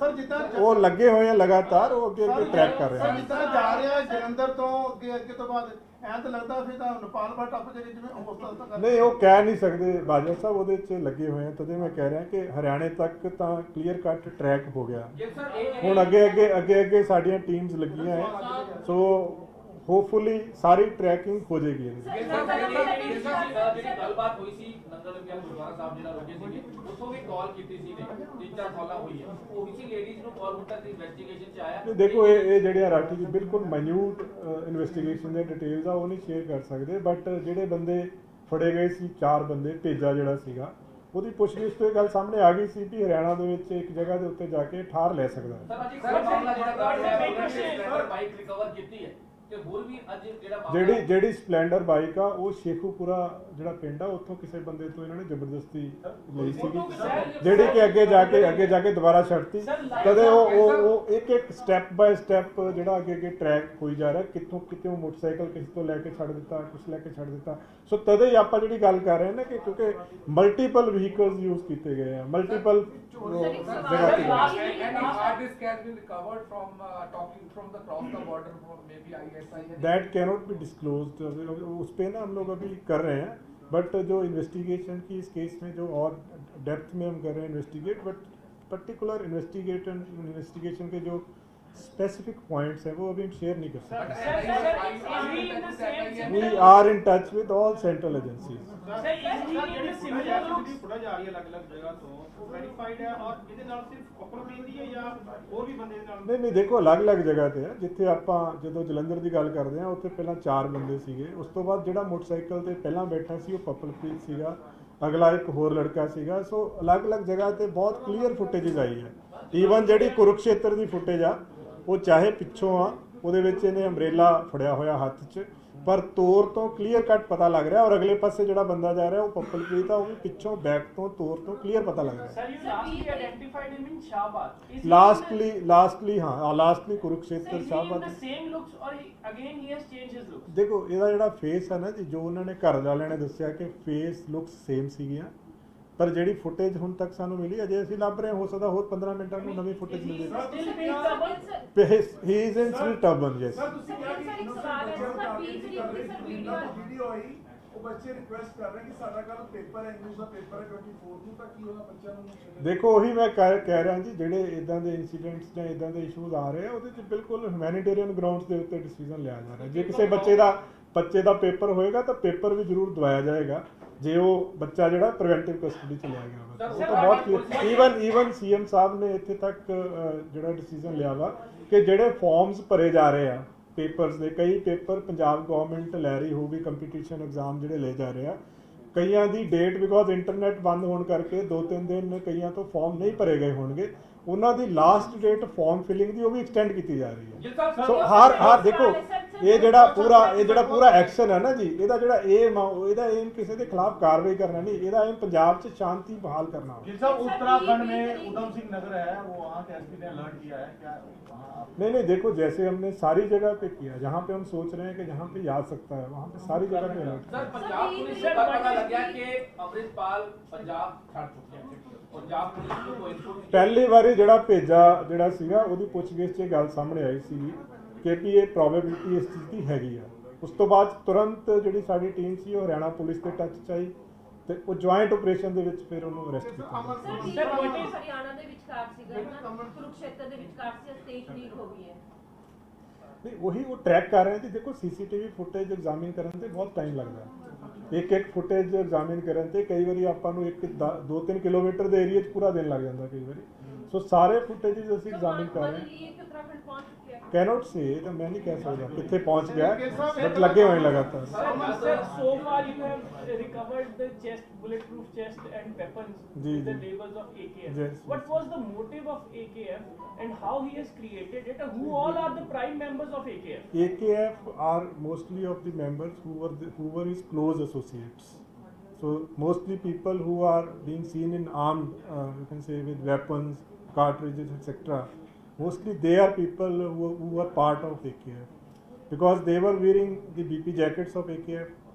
ਉਹ ਲੱਗੇ ਹੋਏ ਆ ਲਗਾਤਾਰ, ਉਹ ਅੱਗੇ ਟਰੈਕ ਕਰ ਰਹੇ ਆ। ਜਿੱਦਾਂ ਜਾ ਰਿਹਾ ਜਲੰਧਰ ਤੋਂ ਅੱਗੇ ਤੋਂ ਬਾਅਦ ਐਂ ਤਾਂ ਲੱਗਦਾ ਫਿਰ ਤਾਂ ਨੇਪਾਲ ਬਾ ਟੱਪ ਜਾਏਗੀ ਜਿਵੇਂ ਹੋਸਟਲ ਤੱਕ। ਨਹੀਂ ਉਹ ਕਹਿ ਨਹੀਂ ਸਕਦੇ ਬਾਜਵਾ ਸਾਹਿਬ, ਉਹਦੇ 'ਚ ਲੱਗੇ ਹੋਏ ਆ, ਤਦੇ ਮੈਂ ਕਹਿ ਰਿਹਾ ਕਿ ਹਰਿਆਣੇ ਤੱਕ ਤਾਂ ਕਲੀਅਰ ਕੱਟ ਟਰੈਕ ਹੋ ਗਿਆ। ਹੁਣ ਅੱਗੇ ਸਾਡੀਆਂ ਟੀਮਸ ਲੱਗੀਆਂ ਹੈ, ਸੋ ਹੋਪਫੁਲੀ ਸਾਰੀ ਟਰੈਕਿੰਗ ਹੋ ਜਾਏਗੀ। ਜਿਹੜੀ ਗੱਲਬਾਤ ਹੋਈ ਸੀ ਨੰਗਲ ਵਿਖੇ ਗੁਰਦੁਆਰਾ ਸਾਹਿਬ ਜਿਹੜਾ ਰੋਜੇ ਸੀਗੇ ਉੱਥੋਂ ਵੀ ਕਾਲ ਕੀਤੀ ਸੀ ਨੇ 3-4 ਕਾਲਾਂ ਹੋਈ ਹੈ, ਉਹ ਵੀ ਸੀ ਲੇਡੀਜ਼ ਨੂੰ ਕਾਲ ਹੁਣ ਤੱਕ ਇਨਵੈਸਟੀਗੇਸ਼ਨ ਚ ਆਇਆ। ਦੇਖੋ ਇਹ ਜਿਹੜੀਆਂ ਰਾਠੀ ਜੀ ਬਿਲਕੁਲ ਮਾਈਨਿਊਟ ਇਨਵੈਸਟੀਗੇਸ਼ਨ ਦੇ ਡਿਟੇਲਸ ਆ ਉਹ ਨਹੀਂ ਸ਼ੇਅਰ ਕਰ ਸਕਦੇ, ਬਟ ਜਿਹੜੇ ਬੰਦੇ ਫੜੇ ਗਏ ਸੀ 4 ਬੰਦੇ, ਤੇਜਾ ਜਿਹੜਾ ਸੀਗਾ ਉਹਦੀ ਪੁੱਛਗਿੱਛ ਤੋਂ ਇਹ ਗੱਲ ਸਾਹਮਣੇ ਆ ਗਈ ਸੀ ਕਿ ਹਰਿਆਣਾ ਦੇ ਵਿੱਚ ਇੱਕ ਜਗ੍ਹਾ ਦੇ ਉੱਤੇ ਜਾ ਕੇ ਠਾਰ ਲੈ ਸਕਦਾ ਹੈ। ਸਰ ਅੱਜ ਇੱਕ ਮਾਮਲਾ ਜਿਹੜਾ ਗਾਰਡ ਹੈ ਬਾਈਕ ਰਿਕਵਰ ਕੀਤੀ ਹੈ ਤੇ ਹੋਰ ਵੀ ਅੱਜ ਜਿਹੜਾ ਜਿਹੜੀ ਸਪਲੈਂਡਰ ਬਾਈਕ ਆ ਉਹ ਸ਼ੇਖੂਪੁਰਾ ਜਿਹੜਾ ਪਿੰਡ ਆ ਉੱਥੋਂ ਕਿਸੇ ਬੰਦੇ ਤੋਂ ਇਹਨਾਂ ਨੇ ਜ਼ਬਰਦਸਤੀ ਲਈ ਸੀਗੀ, ਜਿਹੜੀ ਕਿ ਅੱਗੇ ਜਾ ਕੇ ਦੁਬਾਰਾ ਛੱਡਤੀ। ਕਦੇ ਉਹ ਇੱਕ ਸਟੈਪ ਬਾਏ ਸਟੈਪ ਜਿਹੜਾ ਅੱਗੇ ਟਰੈਕ ਹੋਈ ਜਾ ਰਿਹਾ, ਕਿਤੋਂ ਮੋਟਰਸਾਈਕਲ ਕਿਸੇ ਤੋਂ ਲੈ ਕੇ ਛੱਡ ਦਿੱਤਾ, ਕੁਛ ਲੈ ਕੇ ਛੱਡ ਦਿੱਤਾ। ਸੋ ਤਦੇ ਹੀ ਆਪਾਂ ਜਿਹੜੀ ਗੱਲ ਕਰ ਰਹੇ ਹਾਂ ਨਾ ਕਿ ਕਿਉਂਕਿ ਮਲਟੀਪਲ ਵਹੀਕਲਸ ਯੂਜ਼ ਕੀਤੇ ਗਏ ਆ, ਮਲਟੀਪਲ ਜਗ੍ਹਾ ਤੇ। That cannot be disclosed. उस पे ना हम लोग अभी कर रहे हैं, बट जो इन्वेस्टिगेशन की इस केस में जो और डेप्थ में हम कर रहे हैं इन्वेस्टिगेट, बट पर्टिकुलर इन्वेस्टिगेशन के जो स्पेसिफिक पॉइंट्स हैं वो अभी हम शेयर नहीं कर सकते। We are in touch with all central agencies. ਨਹੀਂ ਦੇਖੋ ਅਲੱਗ-ਅਲੱਗ ਜਗ੍ਹਾ ਤੇ ਹੈ। ਜਿੱਥੇ ਆਪਾਂ ਜਦੋਂ ਜਲੰਧਰ ਦੀ ਗੱਲ ਕਰਦੇ ਹਾਂ ਉੱਥੇ ਪਹਿਲਾਂ 4 ਬੰਦੇ ਸੀਗੇ, ਉਸ ਤੋਂ ਬਾਅਦ ਜਿਹੜਾ ਮੋਟਰਸਾਈਕਲ ਤੇ ਪਹਿਲਾਂ ਬੈਠਾ ਸੀ ਉਹ ਪਪਲਪ੍ਰੀਤ ਸੀਗਾ, ਅਗਲਾ ਇੱਕ ਹੋਰ ਲੜਕਾ ਸੀਗਾ। ਸੋ ਅਲੱਗ-ਅਲੱਗ ਜਗ੍ਹਾ ਤੇ ਬਹੁਤ ਕਲੀਅਰ ਫੁਟੇਜ ਆਈ ਹੈ। ਈਵਨ ਜਿਹੜੀ ਕੁਰੂਕਸ਼ੇਤਰ ਦੀ ਫੁਟੇਜ ਆ ਉਹ ਚਾਹੇ ਪਿੱਛੋਂ ਆ, ਉਹਦੇ ਵਿੱਚ ਇਹਨੇ ਅੰਬਰੇਲਾ ਫੜਿਆ ਹੋਇਆ ਹੱਥ 'ਚ, ਪਰ ਤੋਰ ਤੋਂ ਕਲੀਅਰ ਕੱਟ ਪਤਾ ਲੱਗ ਰਿਹਾ, ਔਰ ਅਗਲੇ ਪਾਸੇ ਜਿਹੜਾ ਬੰਦਾ ਜਾ ਰਿਹਾ ਉਹ ਪਪਲਪ੍ਰੀਤ ਆ, ਉਹ ਵੀ ਪਿੱਛੋਂ ਬੈਕ ਤੋਂ ਤੋਰ ਤੋਂ ਕਲੀਅਰ ਪਤਾ ਲੱਗ ਰਿਹਾ। ਲਾਸਟਲੀ ਕੁਰੂਕਸ਼ੇਤਰ ਸ਼ਾਹਬਾਦ। ਦੇਖੋ ਇਹਦਾ ਜਿਹੜਾ ਫੇਸ ਹੈ ਨਾ ਜੀ, ਜੋ ਉਹਨਾਂ ਨੇ ਘਰ ਵਾਲਿਆਂ ਨੇ ਦੱਸਿਆ ਕਿ ਫੇਸ ਲੁਕਸ ਸੇਮ ਸੀਗੀਆਂ, ਪਰ ਜਿਹੜੀ ਫੁਟੇਜ ਹੁਣ ਤੱਕ ਸਾਨੂੰ ਮਿਲੀ ਅਜੇ ਅਸੀਂ ਲੱਭ ਰਹੇ ਹਾਂ, ਹੋ ਸਕਦਾ ਹੋਰ 15 ਮਿੰਟਾਂ ਨੂੰ ਨਵੀਂ ਫੁਟੇਜ ਮਿਲ ਜਾਵੇ। ਹੀ is in still turban, yes. ਦੇਖੋ ਉਹੀ ਮੈਂ ਕਹਿ ਰਿਹਾ ਜੀ, ਜਿਹੜੇ ਇਦਾਂ ਦੇ ਇਨਸੀਡੈਂਟਸ ਜਾਂ ਇਦਾਂ ਦੇ ਇਸ਼ੂਜ਼ ਆ ਰਹੇ ਆ ਉਹਦੇ 'ਚ ਬਿਲਕੁਲ ਹਿਊਮੈਨਿਟੇਰੀਅਨ ਗਰਾਊਂਡਸ ਦੇ ਉੱਤੇ ਡਿਸੀਜਨ ਲਿਆ ਜਾ ਰਿਹਾ। ਜੇ ਕਿਸੇ ਬੱਚੇ ਦਾ ਪੇਪਰ ਹੋਏਗਾ ਤਾਂ ਪੇਪਰ ਵੀ ਜ਼ਰੂਰ ਦਵਾਇਆ ਜਾਏਗਾ, ਜੇ ਉਹ ਬੱਚਾ ਜਿਹੜਾ ਪ੍ਰੀਵੈਂਟਿਵ ਕਸਟਡੀ 'ਚ ਲਿਆ ਗਿਆ ਵਾ। ਉਹ ਤਾਂ ਬਹੁਤ ਕਲੀਅਰ, ਈਵਨ ਸੀਐਮ ਸਾਹਿਬ ਨੇ ਇੱਥੇ ਤੱਕ ਜਿਹੜਾ ਡਿਸੀਜਨ ਲਿਆ ਵਾ ਕਿ ਜਿਹੜੇ ਫਾਰਮਸ ਭਰੇ ਜਾ ਰਹੇ ਆ ਪੇਪਰਸ ਦੇ, ਕਈ ਪੇਪਰ ਪੰਜਾਬ ਗਵਰਨਮੈਂਟ ਲੈ ਰਹੀ ਹੋਊਗੀ, ਕੰਪੀਟੀਸ਼ਨ ਐਗਜ਼ਾਮ ਜਿਹੜੇ ਲੈ ਜਾ ਰਹੇ ਆ, ਕਈਆਂ ਦੀ ਡੇਟ ਬਿਕੋਜ਼ ਇੰਟਰਨੈਟ ਬੰਦ ਹੋਣ ਕਰਕੇ 2-3 ਦਿਨ ਕਈਆਂ ਤੋਂ ਫਾਰਮ ਨਹੀਂ ਭਰੇ ਗਏ ਹੋਣਗੇ, ਉਹਨਾਂ ਦੀ ਲਾਸਟ ਡੇਟ ਫਾਰਮ ਫਿਲਿੰਗ ਦੀ ਉਹ ਵੀ ਐਕਸਟੈਂਡ ਕੀਤੀ ਜਾ ਰਹੀ ਹੈ। ਸੋ ਹਰ ਦੇਖੋ ਇਹ ਜਿਹੜਾ ਪੂਰਾ ਐਕਸ਼ਨ ਹੈ ਨਾ ਜੀ, ਇਹਦਾ ਜਿਹੜਾ ਇਹਦਾ ਏਮ ਕਿਸੇ ਦੇ ਖਿਲਾਫ ਕਾਰਵਾਈ ਕਰਨਾ ਨਹੀਂ, ਇਹਦਾ ਏਮ ਪੰਜਾਬ 'ਚ शांति बहाल करना हो। गिल साहब उत्तराखंड में उधम सिंह नगर है, वो वहाँ के एसपी ने अलर्ट किया है क्या वहाँ आप? नहीं देखो, जैसे हमने सारी जगह पे किया, जहाँ पे हम सोच रहे हैं कि जहाँ पे जा सकता है वहाँ पे सारी जगह पे अलर्ट सर पंजाब पुलिस से पता लग गया कि अमृतपाल पंजाब छड़ चुके हैं, पंजाब पुलिस को कोई इनपुट ਪਹਿਲੀ ਵਾਰੀ ਜਿਹੜਾ ਭੇਜਾ ਜਿਹੜਾ ਸੀਗਾ ਉਹਦੀ ਪੁੱਛਗਿੱਛ 'ਚ ਗੱਲ ਸਾਹਮਣੇ ਆਈ ਸੀ ਕਿ ਵੀ ਇਹ ਪ੍ਰੋਬੇਬਿਲਿਟੀ ਇਸ ਚੀਜ਼ ਦੀ ਹੈਗੀ ਆ। ਉਸ ਤੋਂ ਬਾਅਦ ਤੁਰੰਤ ਜਿਹੜੀ ਸਾਡੀ ਟੀਮ ਸੀ ਉਹ ਹਰਿਆਣਾ ਪੁਲਿਸ ਦੇ ਟੱਚ 'ਚ ਆਈ ਤੇ ਉਹ ਜੁਆਇੰਟ ਆਪਰੇਸ਼ਨ ਦੇ ਵਿੱਚ ਫਿਰ ਉਹਨੂੰ ਅਰੈਸਟ ਕੀਤਾ ਗਿਆ। ਸਰ what is ਹਰਿਆਣਾ ਦੇ ਵਿਚਕਾਰ ਸੀਗਾ ਨਾ, ਕੁਰੂਕਸ਼ੇਤਰ ਦੇ ਵਿਚਕਾਰ ਸੀ, ਸਟੇਜ ਲੀਕ ਹੋ ਗਈ ਹੈ। ਨਹੀਂ ਉਹੀ ਉਹ ਟਰੈਕ ਕਰ ਰਹੇ ਸੀ। ਦੇਖੋ ਸੀਸੀਟੀਵੀ ਫੁਟੇਜ ਐਗਜ਼ਾਮਿਨ ਕਰਨ ਤੇ ਬਹੁਤ ਟਾਈਮ ਲੱਗਦਾ, ਇੱਕ ਫੁਟੇਜ ਐਗਜ਼ਾਮਿਨ ਕਰਨ ਤੇ ਕਈ ਵਾਰੀ ਆਪਾਂ ਨੂੰ 2-3 ਕਿਲੋਮੀਟਰ ਦੇ ਏਰੀਆ 'ਚ ਪੂਰਾ ਦਿਨ ਲੱਗ ਜਾਂਦਾ ਕਈ ਵਾਰੀ। ਸੋ ਸਾਰੇ ਫੁਟੇजेस ਅਸੀਂ ਐਗਜ਼ਾਮਿਨ ਕਰ ਰਹੇ ਹਾਂ। उत्तराखंड पहुंच चुके हैं। कैनॉट से तो मैं नहीं कह सकता कितने पहुंच गया, बट लगे हुए लगातार। Sir, so far you have recovered the chest, bulletproof chest and weapons ji, with the ji. labels of AKF. Yes, What was the motive of AKF and how he has created it? And who all are the prime members of AKF? AKF are mostly of the members who were his close associates. So mostly people who are being seen in armed, you can say with weapons, cartridges, etc. Mostly they are people who are part of AKF, because they were wearing the BP jackets of AKF,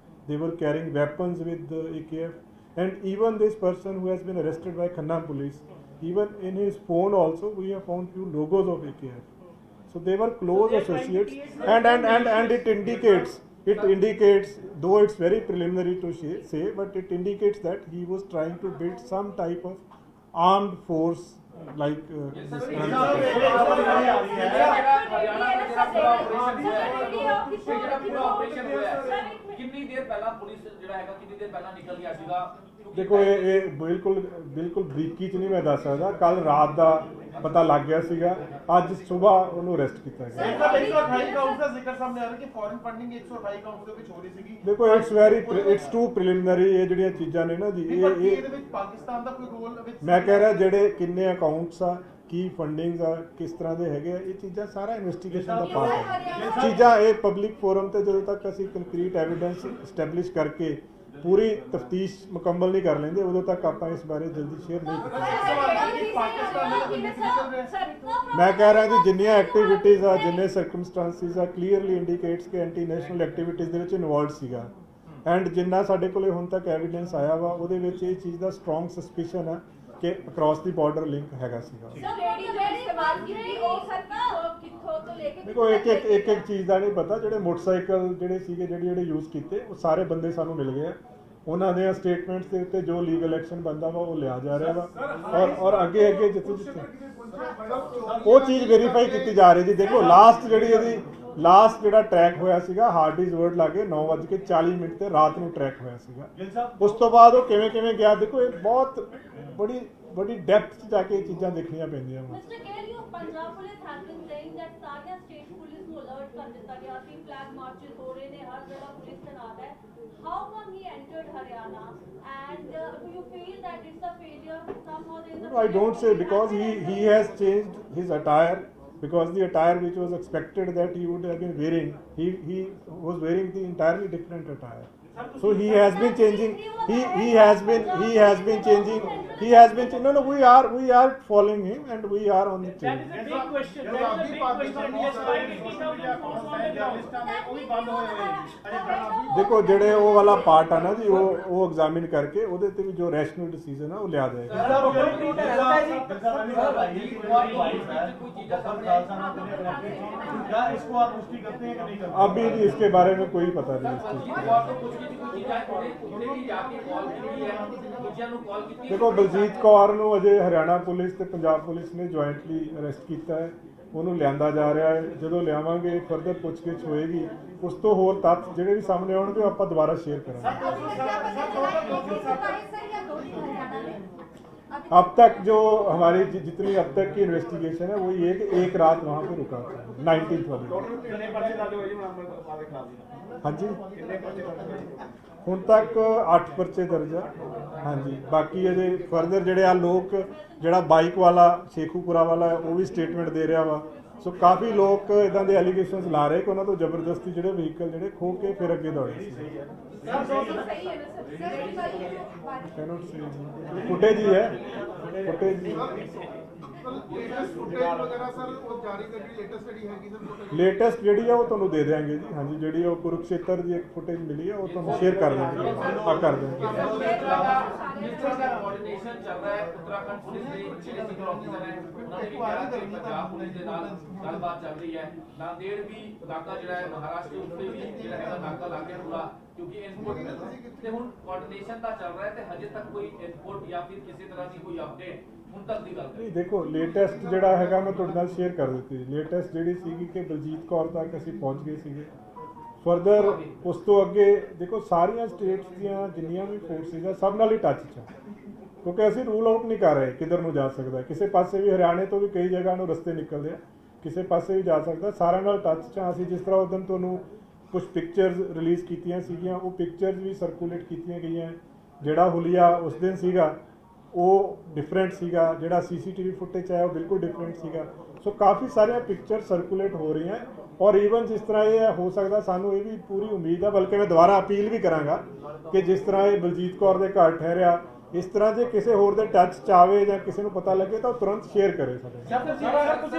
they were carrying weapons with the AKF, and even this person who has been arrested by Khanna police, even in his phone also we have found few logos of AKF. So they were close So they are trying to associates, create and it indicates, though it's very preliminary to say, but it indicates that he was trying to build some type of armed force like this kind of- ਕਿੰਨੀ ਦੇਰ ਪਹਿਲਾਂ police ਜਿਹੜਾ ਹੈਗਾ ਕਿੰਨੀ ਦੇਰ ਪਹਿਲਾਂ ਨਿਕਲ ਗਿਆ ਸੀਗਾ? ਦੇਖੋ ਇਹ ਬਿਲਕੁਲ ਬਰੀਕੀ ਚ ਨਹੀਂ ਮੈਂ ਦੱਸ ਸਕਦਾ। ਕੱਲ ਰਾਤ ਦਾ ਪਤਾ ਲੱਗ ਗਿਆ ਸੀਗਾ, ਅੱਜ ਸਵੇਰ ਉਹਨੂੰ ਅਰੈਸਟ ਕੀਤਾ ਗਿਆ। 128 ਕਾਊਂਟ ਦਾ ਜ਼ਿਕਰ ਸਾਹਮਣੇ ਆ ਰਿਹਾ ਕਿ ਫੋਰਨ ਫੰਡਿੰਗ 128 ਕਾਊਂਟ ਦੇ ਵਿੱਚ ਹੋ ਰਹੀ ਸੀਗੀ। ਦੇਖੋ ਇਟਸ ਟੂ ਪ੍ਰੀਲਿਮਿਨਰੀ, ਇਹ ਜਿਹੜੀਆਂ ਚੀਜ਼ਾਂ ਨੇ ਨਾ ਜੀ, ਇਹਦੇ ਇਹ ਵਿੱਚ ਪਾਕਿਸਤਾਨ ਦਾ ਕੋਈ ਰੋਲ ਵਿੱਚ ਮੈਂ ਕਹਿ ਰਿਹਾ ਜਿਹੜੇ ਕਿੰਨੇ ਅਕਾਊਂਟਸ ਆ, ਕੀ ਫੰਡਿੰਗਸ ਆ, ਕਿਸ ਤਰ੍ਹਾਂ ਦੇ ਹੈਗੇ ਆ, ਇਹ ਚੀਜ਼ਾਂ ਸਾਰਾ ਇਨਵੈਸਟੀਗੇਸ਼ਨ ਦਾ ਪਾਰਟ ਹੈ। ਚੀਜ਼ਾਂ ਇਹ ਪਬਲਿਕ ਫੋਰਮ ਤੇ ਜਦੋਂ ਤੱਕ ਅਸੀਂ ਕੰਕਰੀਟ ਐਵੀਡੈਂਸ ਸਟੈਬਲਿਸ਼ ਕਰਕੇ ਪੂਰੀ ਤਫਤੀਸ਼ ਮੁਕੰਮਲ ਨਹੀਂ ਕਰ ਲੈਂਦੇ, ਉਦੋਂ ਤੱਕ ਆਪਾਂ ਇਸ ਬਾਰੇ ਜਲਦੀ ਸ਼ੇਅਰ ਨਹੀਂ ਕਰ ਸਕਦੇ। ਮੈਂ ਕਹਿ ਰਿਹਾ ਜੀ ਜਿੰਨੀਆਂ ਐਕਟੀਵਿਟੀਜ਼ ਆ, ਜਿੰਨੇ ਸਰਕਮਸਟੈਂਸਿਸ ਆ, ਕਲੀਅਰਲੀ ਇੰਡੀਕੇਟਸ ਕਿ ਐਂਟੀ ਨੈਸ਼ਨਲ ਐਕਟੀਵਿਟੀਜ਼ ਦੇ ਵਿੱਚ ਇਨਵੋਲਵਡ ਸੀਗਾ। ਐਂਡ ਜਿੰਨਾ ਸਾਡੇ ਕੋਲੇ ਹੁਣ ਤੱਕ ਐਵੀਡੈਂਸ ਆਇਆ ਵਾ, ਉਹਦੇ ਵਿੱਚ ਇਹ ਚੀਜ਼ ਦਾ ਸਟਰੋਂਗ ਸਸਪੀਸ਼ਨ ਹੈ ਕਿ ਅਕ੍ਰੋਸ ਦੀ ਬਾਰਡਰ ਲਿੰਕ ਹੈਗਾ ਸੀਗਾ। ਦੇਖੋ ਇੱਕ ਚੀਜ਼ ਦਾ ਨਹੀਂ ਪਤਾ, ਜਿਹੜੇ ਮੋਟਰਸਾਈਕਲ ਜਿਹੜੇ ਸੀਗੇ ਜਿਹੜੇ ਯੂਜ਼ ਕੀਤੇ, ਉਹ ਸਾਰੇ ਬੰਦੇ ਸਾਨੂੰ ਮਿਲ ਗਏ ਆ। ਉਹਨਾਂ ਦੇ ਸਟੇਟਮੈਂਟਸ ਦੇ ਉੱਤੇ ਜੋ ਲੀਗਲ ਐਕਸ਼ਨ ਬੰਦਾ ਵਾ ਉਹ ਲਿਆ ਜਾ ਰਿਹਾ ਵਾ, ਔਰ ਅੱਗੇ ਜਿੱਥੇ ਉਹ ਚੀਜ਼ ਵੈਰੀਫਾਈ ਕੀਤੀ ਜਾ ਰਹੀ ਜੀ। ਦੇਖੋ ਲਾਸਟ ਜਿਹੜਾ ਟਰੈਕ ਹੋਇਆ ਸੀਗਾ ਹਾਰਡੀਜ਼ ਵਰਡ ਲਾਗੇ 9:40 ਤੇ ਰਾਤ ਨੂੰ ਟਰੈਕ ਹੋਇਆ ਸੀਗਾ। ਉਸ ਤੋਂ ਬਾਅਦ ਉਹ ਕਿਵੇਂ ਗਿਆ, ਦੇਖੋ ਇਹ ਬਹੁਤ ਬੜੀ ਡੈਪਥ 'ਚ ਜਾ ਕੇ ਇਹ ਚੀਜ਼ਾਂ ਦੇਖਣੀਆਂ ਪੈਂਦੀਆਂ ਵਾ। Mr. Kelly, Punjab police has been saying that ਸਾਰੀਆਂ state police ਨੂੰ alert ਕਰ ਦਿੱਤਾ ਗਿਆ ਸੀ, flag marches ਹੋ ਰਹੇ ਨੇ, ਹਰ ਜਗ੍ਹਾ ਪੁਲਿਸ ਤੈਨਾਤ ਹੈ। How come he entered Haryana, and do you feel that it's a failure somehow? No, I don't say, because he has changed his attire, because the attire which was expected that he would have been wearing, he was wearing the entirely different attire. So he has been changing. He has been changing. No. We are following him, and we are on the That chain. is a big question. That is a big question. He has 580,000 force on the ground. ਉਹ ਵੀ ਬੰਦ ਹੋਏ ਹੋਏ ਨੇ ਅਜੇ ਤੱਕ। ਦੇਖੋ ਜਿਹੜੇ ਉਹ ਵਾਲਾ ਪਾਰਟ ਆ ਨਾ ਜੀ, ਉਹ ਐਗਜ਼ਾਮਿਨ ਕਰਕੇ ਉਹਦੇ ਤੇ ਵੀ ਜੋ ਰੈਸ਼ਨਲ ਡਿਸੀਜਨ ਆ ਉਹ ਲਿਆ ਜਾਏਗਾ। इसको आप पुष्टि करते हैं कि नहीं करते? अभी भी इसके बारे में कोई पता नहीं इस चीज़ का। ਦੇਖੋ ਬਲਜੀਤ ਕੌਰ ਨੂੰ ਅਜੇ ਹਰਿਆਣਾ ਪੁਲਿਸ ਤੇ ਪੰਜਾਬ ਪੁਲਿਸ ਨੇ ਜੁਆਇੰਟਲੀ ਅਰੈਸਟ ਕੀਤਾ ਹੈ, ਉਹਨੂੰ ਲਿਆਂਦਾ ਜਾ ਰਿਹਾ ਹੈ। ਜਦੋਂ ਲਿਆਵਾਂਗੇ ਫਰਦਰ ਪੁੱਛਗਿੱਛ ਹੋਏਗੀ, ਉਸ ਤੋਂ ਹੋਰ ਤੱਥ ਜਿਹੜੇ ਵੀ ਸਾਹਮਣੇ ਆਉਣਗੇ ਉਹ ਆਪਾਂ ਦੁਬਾਰਾ ਸ਼ੇਅਰ ਕਰਾਂਗੇ। अब तक जो हमारी जितनी अब तक की इन्वेस्टिगेशन है वो ये कि एक रात वहाँ पे रुका था 19th वाली। हाँ जी, ਹੁਣ ਤੱਕ 8 ਪਰਚੇ ਦਰਜ ਆ। ਹਾਂਜੀ, ਬਾਕੀ ਇਹਦੇ ਫਰਦਰ ਜਿਹੜੇ ਆ ਲੋਕ, ਜਿਹੜਾ ਬਾਈਕ ਵਾਲਾ ਸ਼ੇਖੂਪੁਰਾ ਵਾਲਾ ਉਹ ਵੀ ਸਟੇਟਮੈਂਟ ਦੇ ਰਿਹਾ ਵਾ, ਸੋ ਕਾਫੀ ਲੋਕ ਇਦਾਂ ਦੇ ਐਲੀਗੇਸ਼ਨਸ ਲਾ ਰਹੇ ਕਿ ਉਹਨਾਂ ਤੋਂ ਜ਼ਬਰਦਸਤੀ ਜਿਹੜੇ ਵਹੀਕਲ ਜਿਹੜੇ ਖੋਹ ਕੇ ਫਿਰ ਅੱਗੇ ਦੌੜੇ ਸੀ। ਕੈਨੋਟ ਸੇ ਫੁਟੇਜ ਹੀ ਹੈ, ਫੁਟੇਜ ਫੁਟੇਜ ਵਗੈਰਾ ਸਰ ਉਹ ਜਾਰੀ ਕਰਨੀ ਲੇਟੈਸਟ ਜਿਹੜੀ ਹੈਗੀ ਸਰ footage? ਲੇਟੈਸਟ ਜਿਹੜੀ ਆ ਉਹ ਤੁਹਾਨੂੰ ਦੇ ਦਿਆਂਗੇ ਜੀ। ਹਾਂਜੀ, ਜਿਹੜੀ ਉਹ ਕੁਰੂਕਸ਼ੇਤਰ ਦੀ ਇੱਕ ਫੁਟੇਜ ਮਿਲੀ ਹੈ ਉਹ ਤੁਹਾਨੂੰ ਸ਼ੇਅਰ ਕਰ ਦਾਂਗੇ, ਆ ਕਰ ਦਾਂਗੇ। ਜਿਸ ਤਰ੍ਹਾਂ ਦਾ ਕੋਆਰਡੀਨੇਸ਼ਨ ਚੱਲ ਰਿਹਾ ਹੈ ਉੱਤਰਾਖੰਡ ਪੁਲਿਸ ਦੇ ਜਿਹੜੇ ਸਿਵਲ ਆਫੀਸਰ ਹੈ ਉਹਨਾਂ ਨੇ ਵੀ ਕਿਹਾ ਕਿ ਪੰਜਾਬ ਪੁਲਿਸ ਦੇ ਨਾਲ ਗੱਲਬਾਤ ਚੱਲ ਰਹੀ ਹੈ। ਨਾਂਦੇੜ ਵੀ ਨਾਕਾ ਜਿਹੜਾ ਹੈ ਮਹਾਰਾਸ਼ਟਰ ਉੱਤੇ ਵੀ ਜਿਹੜਾ ਹੈਗਾ ਨਾਕਾ ਲਾ ਕੇ ਪੂਰਾ, ਕਿਉਂਕਿ ਇਨਪੁਟ ਤੇ ਹੁਣ ਕੋਆਰਡੀਨੇਸ਼ਨ ਤਾਂ ਚੱਲ ਰਿਹਾ ਹੈ ਤੇ ਹਜੇ ਤੱਕ ਕੋਈ ਇਨਪੁਟ ਜਾਂ ਫਿਰ ਕਿਸੇ ਤਰ੍ਹਾਂ ਦੀ ਕੋਈ ਅਪਡੇਟ ਹੁਣ ਤੱਕ ਦੀ ਗੱਲ ਨਹੀਂ, ਦੇਖੋ ਲੇਟੈਸਟ ਜਿਹੜਾ ਹੈਗਾ ਮੈਂ ਤੁਹਾਡੇ ਨਾਲ ਸ਼ੇਅਰ ਕਰ ਦਿੱਤੀ। ਲੇਟੈਸਟ ਜਿਹੜੀ ਸੀਗੀ ਕਿ ਬਲਜੀਤ ਕੌਰ ਤੱਕ ਅਸੀਂ ਪਹੁੰਚ ਗਏ ਸੀਗੇ। ਫਰਦਰ ਉਸ ਤੋਂ ਅੱਗੇ ਦੇਖੋ ਸਾਰੀਆਂ ਸਟੇਟਸ ਦੀਆਂ ਜਿੰਨੀਆਂ ਵੀ ਫੋਰਸਿਸ ਆ ਸਭ ਨਾਲ ਹੀ ਟੱਚ 'ਚ ਆ, ਕਿਉਂਕਿ ਅਸੀਂ ਰੂਲ ਆਊਟ ਨਹੀਂ ਕਰ ਰਹੇ ਕਿੱਧਰ ਨੂੰ ਜਾ ਸਕਦਾ। ਕਿਸੇ ਪਾਸੇ ਵੀ ਹਰਿਆਣੇ ਤੋਂ ਵੀ ਕਈ ਜਗ੍ਹਾ ਨੂੰ ਰਸਤੇ ਨਿਕਲਦੇ ਆ, ਕਿਸੇ ਪਾਸੇ ਵੀ ਜਾ ਸਕਦਾ। ਸਾਰਿਆਂ ਨਾਲ ਟੱਚ 'ਚ ਆ ਅਸੀਂ। ਜਿਸ ਤਰ੍ਹਾਂ ਉਦੋਂ ਤੁਹਾਨੂੰ ਕੁਝ ਪਿਕਚਰਸ ਰਿਲੀਜ਼ ਕੀਤੀਆਂ ਸੀਗੀਆਂ, ਉਹ ਪਿਕਚਰਸ ਵੀ ਸਰਕੂਲੇਟ ਕੀਤੀਆਂ ਗਈਆਂ। ਜਿਹੜਾ ਹੁਲੀਆ ਉਸ ਦਿਨ ਸੀਗਾ ਉਹ ਡਿਫਰੈਂਟ ਸੀਗਾ, ਜਿਹੜਾ ਸੀਸੀਟੀਵੀ ਫੁਟੇਜ ਆਇਆ ਉਹ ਬਿਲਕੁਲ ਡਿਫਰੈਂਟ ਸੀਗਾ। ਸੋ ਕਾਫੀ ਸਾਰੀਆਂ ਪਿਕਚਰ ਸਰਕੂਲੇਟ ਹੋ ਰਹੀਆਂ ਔਰ ਈਵਨ ਜਿਸ ਤਰ੍ਹਾਂ ਇਹ ਹੋ ਸਕਦਾ, ਸਾਨੂੰ ਇਹ ਵੀ ਪੂਰੀ ਉਮੀਦ ਆ, ਬਲਕਿ ਮੈਂ ਦੁਬਾਰਾ ਅਪੀਲ ਵੀ ਕਰਾਂਗਾ ਕਿ ਜਿਸ ਤਰ੍ਹਾਂ ਇਹ ਬਲਜੀਤ ਕੌਰ ਦੇ ਘਰ ਠਹਿਰਿਆ, ਇਸ ਤਰ੍ਹਾਂ ਜੇ ਕਿਸੇ ਹੋਰ ਦੇ ਟੱਚ 'ਚ ਆਵੇ ਜਾਂ ਕਿਸੇ ਨੂੰ ਪਤਾ ਲੱਗੇ ਤਾਂ ਉਹ ਤੁਰੰਤ ਸ਼ੇਅਰ ਕਰੇ ਸਾਡੇ ਨਾਲ। ਤੁਸੀਂ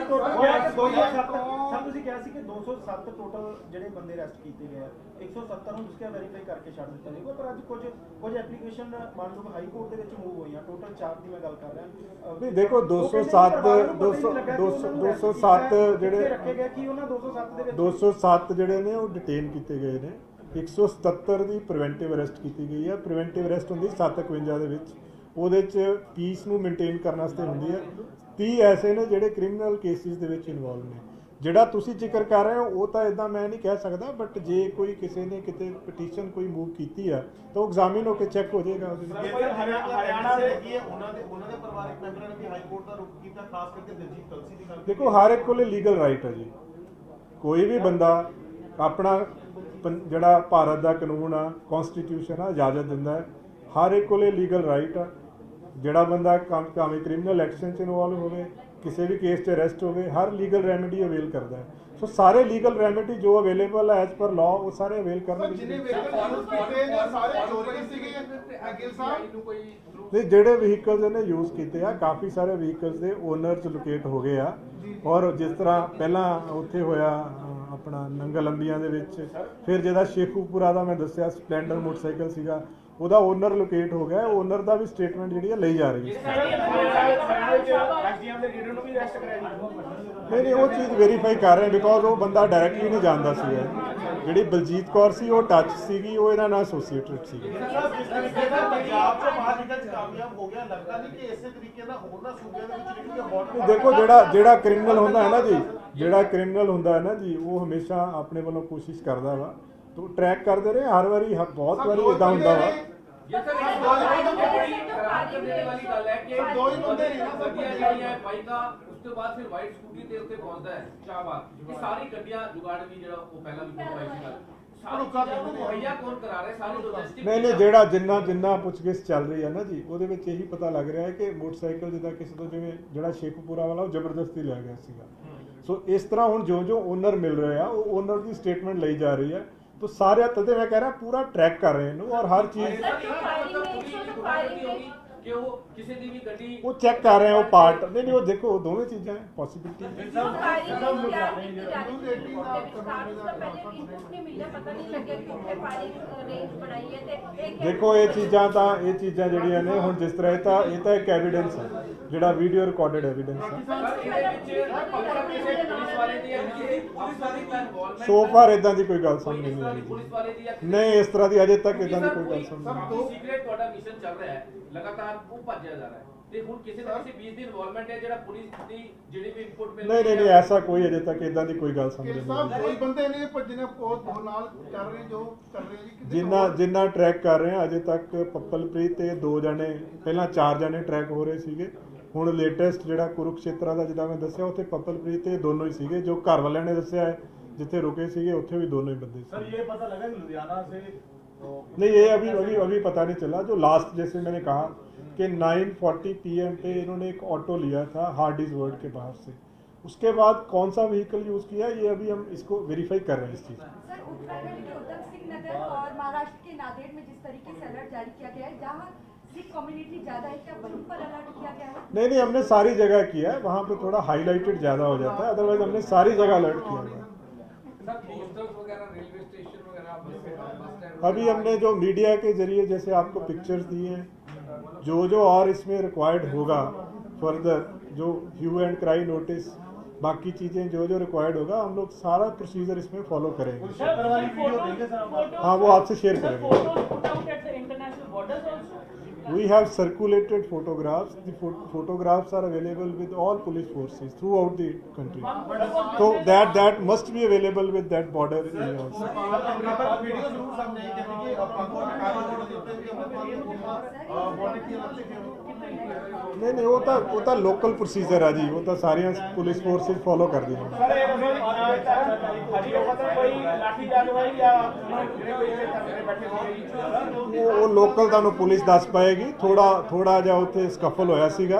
ਟੋਟਲ ਕਿਹਾ ਕਿ 207 ਸਰ ਤੁਸੀਂ ਕਿਹਾ ਸੀ ਕਿ 207 ਟੋਟਲ ਜਿਹੜੇ ਬੰਦੇ ਅਰੈਸਟ ਕੀਤੇ ਗਏ ਆ, 170 ਨੂੰ ਤੁਸੀਂ ਵੈਰੀਫਾਈ ਕਰਕੇ ਛੱਡ ਦਿੱਤਾ ਜਾਏਗਾ, ਪਰ ਅੱਜ ਕੁਝ ਐਪਲੀਕੇਸ਼ਨ ਮੰਨ ਲਓ ਹਾਈ ਕੋਰਟ ਦੇ ਵਿੱਚ ਮੂਵ ਹੋਈਆਂ, ਟੋਟਲ 4 ਦੀ ਮੈਂ ਗੱਲ ਕਰ ਰਿਹਾ। ਨਹੀਂ ਦੇਖੋ 207 ਜਿਹੜੇ ਰੱਖੇ ਗਏ ਕਿ ਉਹਨਾਂ 207 ਦੇ ਵਿੱਚ 207 ਜਿਹੜੇ ਨੇ ਉਹ ਡਿਟੇਨ ਕੀਤੇ ਗਏ ਨੇ। 177 ਦੀ ਪ੍ਰੀਵੈਂਟਿਵ ਅਰੈਸਟ ਕੀਤੀ ਗਈ ਹੈ। ਪ੍ਰੀਵੈਂਟਿਵ ਅਰੈਸਟ ਹੁੰਦੀ 751 ਦੇ ਵਿੱਚ, ਉਹਦੇ 'ਚ ਪੀਸ ਨੂੰ ਮੇਨਟੇਨ ਕਰਨ ਵਾਸਤੇ ਹੁੰਦੀ ਹੈ। 30 ਐਸੇ ਨੇ ਜਿਹੜੇ ਕ੍ਰਿਮੀਨਲ ਕੇਸਿਸ ਦੇ ਵਿੱਚ ਇਨਵੋਲਵ ਨੇ। ਜਿਹੜਾ ਤੁਸੀਂ ਜ਼ਿਕਰ ਕਰ ਰਹੇ ਹੋ ਉਹ ਤਾਂ ਇਦਾਂ ਮੈਂ ਨਹੀਂ ਕਹਿ ਸਕਦਾ, ਬਟ ਜੇ ਕੋਈ ਕਿਸੇ ਨੇ ਕਿਤੇ ਪਟੀਸ਼ਨ ਕੋਈ ਮੂਵ ਕੀਤੀ ਆ ਤਾਂ ਉਹ ਐਗਜ਼ਾਮਿਨ ਹੋ ਕੇ ਚੈੱਕ ਹੋ ਜਾਏਗਾ ਉਹਦੇ ਵਿੱਚ। ਹਰਿਆਣਾ ਦੇ ਕੀ ਹੈ ਉਹਨਾਂ ਦੇ ਪਰਿਵਾਰਕ ਮੈਂਬਰਾਂ ਨੇ ਵੀ ਹਾਈ ਕੋਰਟ ਦਾ ਰੁਖ ਕੀਤਾ, ਖਾਸ ਕਰਕੇ ਦਿਲਜੀਤ ਕਲਸੀ ਦੀ ਗੱਲ। ਦੇਖੋ ਹਰ ਇੱਕ ਕੋਲੇ ਲੀਗਲ ਰਾਈਟ ਹੈ ਜੀ। ਕੋਈ ਵੀ ਬੰਦਾ ਆਪਣਾ ਜਿਹੜਾ ਭਾਰਤ ਦਾ ਕਾਨੂੰਨ ਆ, ਕਨਸਟੀਟਿਊਸ਼ਨ ਆ, ਇਜਾਜ਼ਤ ਦਿੰਦਾ ਹੈ। ਹਰ ਇੱਕ ਕੋਲੇ ਲੀਗਲ ਰਾਈਟ ਆ। ਜਿਹੜਾ ਬੰਦਾ ਭਾਵੇਂ ਕ੍ਰਿਮੀਨਲ ਐਕਸ਼ਨ 'ਚ ਇਨਵੋਲਵ ਹੋਵੇ, ਕਿਸੇ ਵੀ ਕੇਸ 'ਚ ਅਰੈਸਟ ਹੋਵੇ, ਹਰ ਲੀਗਲ ਰੈਮੇਡੀ ਅਵੇਲ ਕਰਦਾ ਹੈ। ਸੋ ਸਾਰੇ ਲੀਗਲ ਰੈਮੇਡੀ ਜੋ ਅਵੇਲੇਬਲ ਹੈ ਐਜ਼ ਪਰ ਲਾਅ ਉਹ ਸਾਰੇ ਅਵੇਲ ਕਰਨਗੇ। ਜਿੰਨੇ ਵਹੀਕਲ ਯੂਜ਼ ਕੀਤੇ ਨੇ ਸਾਰੇ ਚੋਰੀ ਸੀਗੇ ਅਗਿਲ ਸਾਹਿਬ। ਨਹੀਂ, ਜਿਹੜੇ ਵਹੀਕਲਸ ਇਹਨੇ ਯੂਜ਼ ਕੀਤੇ ਆ, ਕਾਫੀ ਸਾਰੇ ਵਹੀਕਲਸ ਦੇ ਓਨਰਸ ਲੋਕੇਟ ਹੋ ਗਏ ਆ। ਔਰ ਜਿਸ ਤਰ੍ਹਾਂ ਪਹਿਲਾਂ ਉੱਥੇ ਹੋਇਆ ਆਪਣਾ ਨੰਗਲ ਅੰਬੀਆਂ ਦੇ ਵਿੱਚ, ਫਿਰ ਜਿਹਦਾ ਸ਼ੇਖੂਪੁਰਾ ਦਾ ਮੈਂ ਦੱਸਿਆ ਸਪਲੈਂਡਰ ਮੋਟਰਸਾਈਕਲ ਸੀਗਾ, ਉਹਦਾ ਓਨਰ ਲੋਕੇਟ ਹੋ ਗਿਆ। ਓਨਰ ਦਾ ਵੀ ਸਟੇਟਮੈਂਟ ਜਿਹੜੀ ਹੈ ਲਈ ਜਾ ਰਹੀ ਹੈ। ਨਹੀਂ, ਉਹ ਚੀਜ਼ ਵੈਰੀਫਾਈ ਕਰ ਰਹੇ ਬਿਕੋਜ਼ ਉਹ ਬੰਦਾ ਡਾਇਰੈਕਟਲੀ ਨਹੀਂ ਜਾਣਦਾ ਸੀਗਾ। ਜਿਹੜੀ ਬਲਜੀਤ ਕੌਰ ਸੀ ਉਹ ਟੱਚ ਸੀਗੀ, ਉਹ ਇਹਨਾਂ ਨਾਲ ਐਸੋਸੀਏਟਡ ਸੀ। ਪੰਜਾਬ ਤੋਂ ਬਾਹਰ ਨਿਕਲ ਕਾਮਯਾਬ ਹੋ ਗਿਆ, ਲੱਗਦਾ ਨਹੀਂ ਕਿ ਇਸੇ ਤਰੀਕੇ ਨਾਲ ਹੋਰਨਾਂ ਸੂਬਿਆਂ ਦੇ ਵਿੱਚ ਜਿਹੜੀਆਂ ਬੋਰਡਰ। ਦੇਖੋ ਜਿਹੜਾ ਕ੍ਰਿਮੀਨਲ ਹੁੰਦਾ ਹੈ ਨਾ ਜੀ, ਜਿਹੜਾ ਕ੍ਰਿਮੀਨਲ ਹੁੰਦਾ ਹੈ ਨਾ ਜੀ, ਉਹ ਹਮੇਸ਼ਾ ਆਪਣੇ ਵੱਲੋਂ ਕੋਸ਼ਿਸ਼ ਕਰਦਾ ਵਾ ਤੋਂ ਟਰੈਕ ਕਰਦੇ ਰਹੇ। ਹਰ ਵਾਰੀ ਬਹੁਤ ਵਾਰੀ ਇਦਾਂ ਹੁੰਦਾ ਵਾ। ये सर बड़ी हैरान करने वाली गल है कि दो ही बंदे ने ना गड्डियां ਜਿਹੜੀਆਂ ਬਾਈਕਾਂ उसके बाद फिर वाइट स्कूटी ਤੇ ਉੱਤੇ ਪਹੁੰਚਦਾ ਹੈ ਸ਼ਾਹਬਾਦ। ਇਹ ਸਾਰੀ ਗੱਡੀਆਂ ਜੁਗਾੜ ਵੀ ਜਿਹੜਾ ਉਹ ਪਹਿਲਾਂ ਵੀ ਕਰਵਾਈ ਸੀ ਗੱਲ ਸਾਰੀ ਚੀਜ਼ਾਂ ਨੂੰ ਮੁਹੱਈਆ ਕੌਣ ਕਰਾ ਰਿਹਾ, ਸਾਰੀ ਲੋਜਿਸਟਿਕ ਨਹੀਂ ਜਿਹੜਾ ਜਿੰਨਾ ਪੁੱਛਗਿੱਛ ਚੱਲ ਰਹੀ ਹੈ ਨਾ ਜੀ, ਉਹਦੇ ਵਿੱਚ ਇਹੀ ਪਤਾ ਲੱਗ ਰਿਹਾ ਹੈ ਕਿ ਮੋਟਰਸਾਈਕਲ ਜਿੱਦਾਂ ਕਿਸੇ ਤੋਂ ਜਿਵੇਂ ਜਿਹੜਾ ਸ਼ੇਖੂਪੁਰਾ ਵਾਲਾ ਉਹ ਜ਼ਬਰਦਸਤੀ ਲਿਆ ਗਿਆ ਸੀਗਾ। ਸੋ ਇਸ ਤਰ੍ਹਾਂ ਹੁਣ ਜੋ ਓਨਰ ਮਿਲ ਰਿਹਾ ਉਹ ਓਨਰ ਦੀ ਸਟੇਟਮੈਂਟ ਲਈ ਜਾ ਰਹੀ ਹੈ। तो सारे तदे मैं कह रहा पूरा ट्रैक कर रहे हैं और हर चीज वो चेक कर रहे हैं, वो पार्ट नहीं वो देखो दोनों चीजें हैं पॉसिबिलिटी। देखो ये चीज़ां ਜਿਹੜੀਆਂ ਨੇ ਹੁਣ ਜਿਸ ਤਰ੍ਹਾਂ ਇਹ ਤਾਂ ਇੱਕ ਐਵੀਡੈਂਸ ਹੈ ਜਿਹੜਾ ਵੀਡੀਓ ਰਿਕਾਰਡਡ ਐਵੀਡੈਂਸ ਹੈ। ਸੋ ਫਾਰ ਇਦਾਂ ਦੀ ਕੋਈ ਗੱਲ ਸਾਹਮਣੇ ਨਹੀਂ ਆਈ। ਨਹੀਂ ਇਸ ਤਰ੍ਹਾਂ ਦੀ ਅਜੇ ਤੱਕ ਇਦਾਂ ਦੀ ਕੋਈ ਗੱਲ ਸਾਹਮਣੇ ਨਹੀਂ ਆਈ। ਸੀਕ੍ਰੇਟ ਤੁਹਾਡਾ ਮਿਸ਼ਨ ਚੱਲ ਰਿਹਾ ਹੈ ਲਗਾਤਾਰ ਉਹ ਭੱਜਿਆ ਜਾ ਰਿਹਾ ਹੈ ਤੇ ਹੁਣ ਕਿਸੇ ਨਾ ਕਿਸੇ ਬੀਚ ਦੀ ਇਨਵੋਲਵਮੈਂਟ ਹੈ ਜਿਹੜਾ ਪੁਲਿਸ ਦੀ ਜਿਹੜੀ ਵੀ ਇਨਪੁਟ ਮਿਲ ਨਹੀਂ ਐਸਾ ਕੋਈ ਅਜੇ ਤੱਕ ਇਦਾਂ ਦੀ ਕੋਈ ਗੱਲ ਸਾਹਮਣੇ ਨਹੀਂ ਆਈ। ਕੋਈ ਬੰਦੇ ਨੇ ਭੱਜਣੇ ਉਹ ਨਾਲ ਚੱਲ ਰਹੇ ਜੋ ਚੱਲ ਰਹੇ ਜੀ ਜਿੰਨਾ ਟਰੈਕ ਕਰ ਰਹੇ ਆ ਅਜੇ ਤੱਕ ਪੱਪਲਪ੍ਰੀਤ ਤੇ 2 ਜਣੇ, ਪਹਿਲਾਂ 4 ਜਣੇ ਟਰੈਕ ਹੋ ਰਹੇ ਸੀਗੇ। ਹੁਣ ਲੇਟੈਸਟ ਜਿਹੜਾ ਕੁਰੂਕਸ਼ੇਤਰਾ ਦਾ ਜਿੱਦਾਂ ਮੈਂ ਦੱਸਿਆ ਉੱਥੇ ਪੱਪਲਪ੍ਰੀਤ ਤੇ ਦੋਨੋਂ ਹੀ ਸੀਗੇ। ਜੋ ਘਰ ਵਾਲਿਆਂ ਨੇ ਦੱਸਿਆ ਹੈ ਜਿੱਥੇ रुके ਸੀਗੇ ਉੱਥੇ भी दोनों ही बंदे। सर ये पता लगा कि लुधियाना से नहीं ये अभी पता नहीं चला। जो लास्ट जैसे मैंने कहा कि 9:40 PM पे इन्होंने एक ऑटो लिया था हार्डीज वर्ल्ड के बाहर से, उसके बाद कौन सा व्हीकल यूज़ किया ये अभी हम इसको वेरीफाई कर रहे हैं इस चीज़ को। सर, उत्तराखंड के उधम सिंह नगर और महाराष्ट्र के नांदेड़ में जिस तरीके से अलर्ट जारी किया गया है, जहाँ सिख कम्युनिटी ज्यादा है, क्या वहीं पर अलर्ट किया गया है? नहीं, हमने सारी जगह किया है, वहाँ पे थोड़ा हाईलाइटेड ज़्यादा हो जाता है, अदरवाइज हमने सारी जगह अलर्ट किया हुआ है। अभी हमने जो मीडिया के जरिए जैसे आपको पिक्चर्स दिए हैं, जो और इसमें रिक्वायर्ड होगा फर्दर, जो ह्यू एंड क्राई नोटिस, बाकी चीज़ें जो रिक्वायर्ड होगा, हम लोग सारा प्रोसीजर इसमें फॉलो करेंगे। हाँ, वो आपसे शेयर करेंगे। We have circulated photographs. The photographs are available with all police forces throughout the country. So that must be available with that border area also. Video जरूर सामने आई कहते कि पाको नहीं, वो तो लोकल प्रोसीजर है जी, वो तो सारियां पुलिस फोर्सेस फॉलो कर दी हैं। वो लोकल ਤੁਹਾਨੂੰ ਪੁਲਿਸ ਦੱਸ ਪਾਏਗੀ। ਥੋੜਾ ਜਿਹਾ ਉੱਥੇ ਸਕਫਲ ਹੋਇਆ ਸੀਗਾ,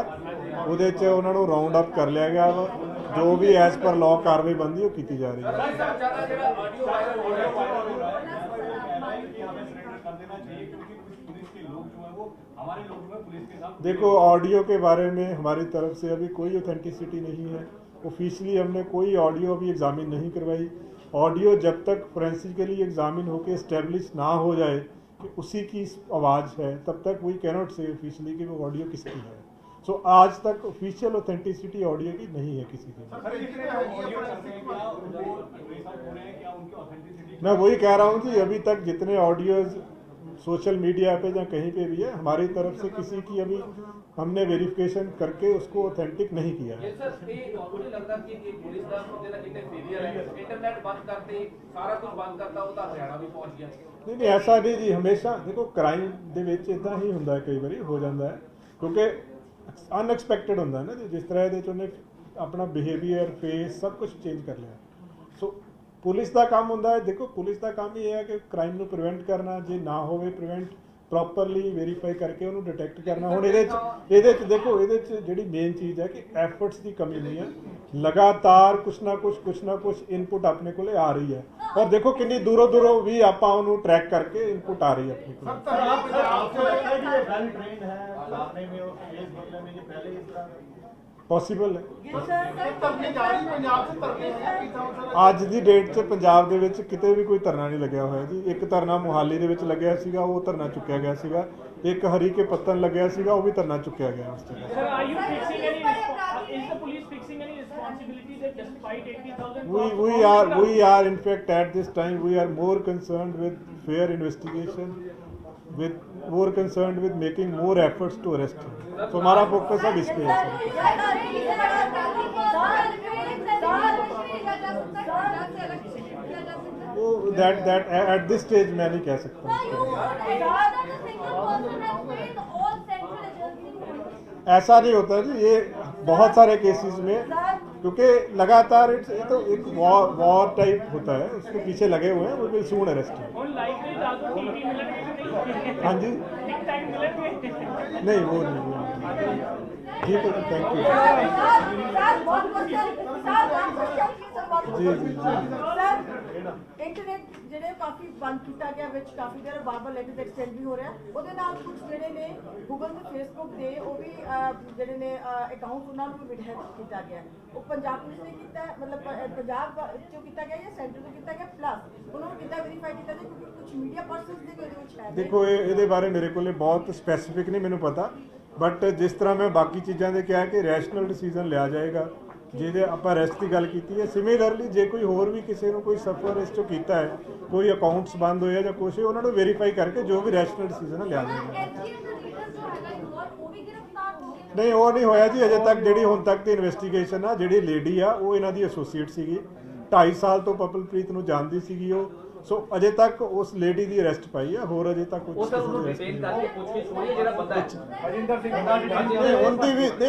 ਉਹਦੇ 'ਚ ਉਹਨਾਂ ਨੂੰ ਰਾਉਂਡ ਅਪ ਕਰ ਲਿਆ ਗਿਆ ਵਾ, ਜੋ ਵੀ ਐਸ ਪਰ ਲਾਅ ਕਾਰਵਾਈ ਬਣਦੀ ਉਹ ਕੀਤੀ ਜਾ ਰਹੀ ਹੈ। देखो, ऑडियो के बारे में हमारी तरफ से अभी कोई ऑथेंटिसिटी नहीं है। ऑफिशियली हमने कोई ऑडियो अभी एग्जामिन नहीं करवाई। ऑडियो जब तक फोरेंसिकली एग्जामिन होकर इस्टेब्लिश ना हो जाए कि उसी की आवाज़ है, तब तक वी कैनॉट से ऑफिशियली कि वो ऑडियो किसकी है। सो आज तक ऑफिशियल ऑथेंटिसिटी ऑडियो की नहीं है किसी की। मैं वही कह रहा हूँ कि अभी तक जितने ऑडियोज सोशल मीडिया पे या कहीं पे भी है, हमारी तरफ से किसी की अभी हमने वेरिफिकेशन करके उसको ऑथेंटिक नहीं किया है। मुझे लगता है कि पुलिस का फेलियर है, इंटरनेट बंद करते सारा कुछ बंद करता वो तो हरियाणा भी पहुंच गया। नहीं, ऐसा नहीं जी, हमेशा देखो क्राइम ਦੇ ਵਿੱਚ ਇਦਾਂ ਹੀ ਹੁੰਦਾ ਹੈ, ਕਈ ਵਾਰੀ ਹੋ ਜਾਂਦਾ ਹੈ ਕਿਉਂਕਿ ਅਨਐਕਸਪੈਕਟਡ ਹੁੰਦਾ ਹੈ ਨਾ ਜੀ, ਜਿਸ ਤਰ੍ਹਾਂ ਇਹਦੇ 'ਚ ਉਹਨੇ ਆਪਣਾ ਬਿਹੇਵੀਅਰ, ਫੇਸ ਸਭ ਕੁਝ ਚੇਂਜ ਕਰ ਲਿਆ। ਸੋ ਪੁਲਿਸ ਦਾ ਕੰਮ ਹੁੰਦਾ ਹੈ, ਦੇਖੋ ਪੁਲਿਸ ਦਾ ਕੰਮ ਇਹ ਹੈ ਕਿ ਕ੍ਰਾਈਮ ਨੂੰ ਪ੍ਰੀਵੈਂਟ ਕਰਨਾ, ਜੇ ਨਾ ਹੋਵੇ ਪ੍ਰੀਵੈਂਟ ਪ੍ਰੋਪਰਲੀ ਵੈਰੀਫਾਈ ਕਰਕੇ ਉਹਨੂੰ ਡਿਟੈਕਟ ਕਰਨਾ। ਹੁਣ ਇਹਦੇ 'ਚ ਦੇਖੋ, ਇਹਦੇ 'ਚ ਜਿਹੜੀ ਮੇਨ ਚੀਜ਼ ਹੈ ਕਿ ਐਫਰਟਸ ਦੀ ਕਮੀ ਨਹੀਂ ਹੈ, ਲਗਾਤਾਰ ਕੁਛ ਨਾ ਕੁਛ ਇਨਪੁਟ ਆਪਣੇ ਕੋਲੇ ਆ ਰਹੀ ਹੈ। ਔਰ ਦੇਖੋ ਕਿੰਨੀ ਦੂਰੋਂ ਵੀ ਆਪਾਂ ਉਹਨੂੰ ਟਰੈਕ ਕਰਕੇ ਇਨਪੁਟ ਆ ਰਹੀ ਹੈ ਆਪਣੇ ਕੋਲ। ਪੋਸੀਬਲ ਹੈ। ਅੱਜ ਦੀ ਡੇਟ 'ਚ ਪੰਜਾਬ ਦੇ ਵਿੱਚ ਕਿਤੇ ਵੀ ਕੋਈ ਧਰਨਾ ਨਹੀਂ ਲੱਗਿਆ ਹੋਇਆ ਜੀ। ਇੱਕ ਧਰਨਾ ਮੁਹਾਲੀ ਦੇ ਵਿੱਚ ਲੱਗਿਆ ਸੀਗਾ, ਉਹ ਧਰਨਾ ਚੁੱਕਿਆ ਗਿਆ ਸੀਗਾ। ਇੱਕ ਹਰੀਕੇ ਪੱਤਨ ਲੱਗਿਆ ਸੀਗਾ, ਉਹ ਵੀ ਧਰਨਾ ਚੁੱਕਿਆ ਗਿਆ ਉਸ Sir, are you fixing any is the police fixing any responsibility that despite 80,000 we are in fact at this time we are more concerned with fair investigation, more concerned with making more efforts to arrest him. So हमारा focus अब इस पे है। वो that at this stage मैं नहीं कह सकता। ऐसा नहीं होता जी, ये बहुत सारे केसेस में, क्योंकि लगातार ये तो एक वॉर टाइप होता है, उसके पीछे लगे हुए हैं, वो विल सून अरेस्ट। हाँ जी, नहीं वो नहीं। ठीक है, थैंक यू जी। इंटरनेट ਜਿਹੜੇ ਕਾਫੀ ਬੰਦ ਕੀਤਾ ਗਿਆ, ਵਿੱਚ ਕਾਫੀ ਦੇਰ ਬਾਰ-ਬਾਰ ਲੈਟਰ ਐਕਸਟੈਂਡ ਵੀ ਹੋ ਰਿਹਾ, ਉਹਦੇ ਨਾਲ ਕੁਝ ਜਿਹੜੇ ਨੇ ਗੂਗਲ ਤੇ ਫੇਸਬੁੱਕ ਦੇ ਉਹ ਵੀ ਜਿਹੜੇ ਨੇ ਅਕਾਊਂਟ ਉਹਨਾਂ ਨੂੰ ਵੀ ਵਿਡਹੈਡ ਕੀਤਾ ਗਿਆ। ਉਹ ਪੰਜਾਬ ਪੁਲਿਸ ਨੇ ਕੀਤਾ, ਮਤਲਬ ਪੰਜਾਬ ਚੋਂ ਕੀਤਾ ਗਿਆ ਜਾਂ ਸੈਂਟਰ ਤੋਂ ਕੀਤਾ ਗਿਆ, ਪਲੱਸ ਉਹਨਾਂ ਨੂੰ ਕਿੱਦਾਂ ਵੈਰੀਫਾਈ ਕੀਤਾ ਗਿਆ, ਕਿਉਂਕਿ ਕੁਝ ਮੀਡੀਆ ਪਰਸਨਸ ਦੇ ਉਹਦੇ ਵਿੱਚ ਹੈ। ਦੇਖੋ, ਇਹਦੇ ਬਾਰੇ ਮੇਰੇ ਕੋਲੇ ਬਹੁਤ ਸਪੈਸੀਫਿਕ ਨਹੀਂ ਮੈਨੂੰ ਪਤਾ, ਬਟ ਜਿਸ ਤਰ੍ਹਾਂ ਮੈਂ ਬਾਕੀ ਚੀਜ਼ਾਂ ਦੇ ਕਿਹਾ ਕਿ ਰੈਸ਼ਨਲ ਡਿਸੀਜਨ ਲਿਆ ਜਾਏਗਾ। ਜਿਹਦੇ ਆਪਾਂ ਅਰੈਸਟ ਦੀ ਗੱਲ ਕੀਤੀ ਹੈ, ਸਿਮਿਲਰਲੀ ਜੇ ਕੋਈ ਹੋਰ ਵੀ ਕਿਸੇ ਨੂੰ ਕੋਈ ਸਫਰ ਇਸ 'ਚੋਂ ਕੀਤਾ ਹੈ, ਕੋਈ ਅਕਾਊਂਟਸ ਬੰਦ ਹੋਇਆ ਜਾਂ ਕੁਛ, ਉਹਨਾਂ ਨੂੰ ਵੈਰੀਫਾਈ ਕਰਕੇ ਜੋ ਵੀ ਰੈਸ਼ਨਲ ਡਿਸੀਜਨ ਲਿਆ ਜਾਏਗਾ। ਨਹੀਂ, ਉਹ ਨਹੀਂ ਹੋਇਆ ਜੀ ਅਜੇ ਤੱਕ। ਜਿਹੜੀ ਹੁਣ ਤੱਕ ਦੀ ਇਨਵੈਸਟੀਗੇਸ਼ਨ ਆ, ਜਿਹੜੀ ਲੇਡੀ ਆ ਉਹ ਇਹਨਾਂ ਦੀ ਐਸੋਸੀਏਟ ਸੀਗੀ, 2.5 ਸਾਲ ਤੋਂ ਪਪਲਪ੍ਰੀਤ ਨੂੰ ਜਾਣਦੀ ਸੀਗੀ ਉਹ। ਸੋ ਅਜੇ ਤੱਕ ਉਸ ਲੇਡੀ ਦੀ ਅਰੈਸਟ ਪਾਈ ਆ, ਹੋਰ ਅਜੇ ਤੱਕ ਕੁਝ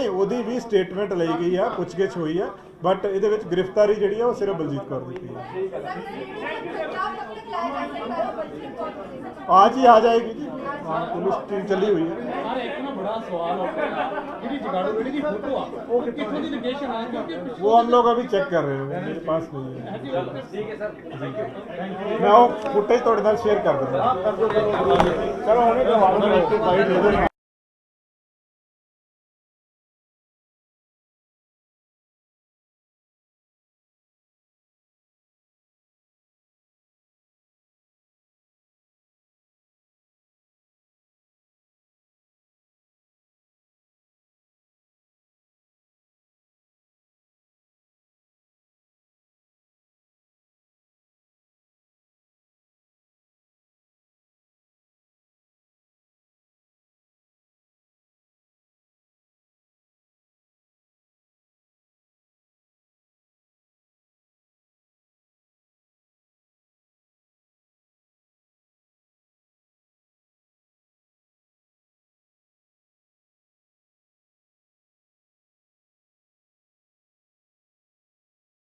ਉਹਦੀ ਵੀ ਸਟੇਟਮੈਂਟ ਲਈ ਗਈ ਆ, ਪੁੱਛਗਿੱਛ ਹੋਈ ਆ, ਬਟ ਇਹਦੇ ਵਿੱਚ ਗ੍ਰਿਫਤਾਰੀ ਜਿਹੜੀ ਆ ਉਹ ਸਿਰਫ ਬਲਜੀਤ ਕੌਰ ਦੀ ਪਈ ਆ। आज ही आ जाएगी जी। हाँ, पुलिस टीम चली हुई है। सर एक ना बड़ा सवाल होता है ਜਿਹੜੀ ਜਗਾੜੂ ਵੇੜੀ ਦੀ ਫੋਟੋ ਆ ਉਹ ਕਿੱਥੋਂ ਦੀ ਲੋਕੇਸ਼ਨ ਆ ਕਿਉਂਕਿ वो हम लोग अभी चेक कर रहे हैं, वो मेरे पास नहीं है। ਠੀਕ ਹੈ ਸਰ मैं वो फुटेज थोड़े नाल शेयर कर दूंगा। चलो होने दो,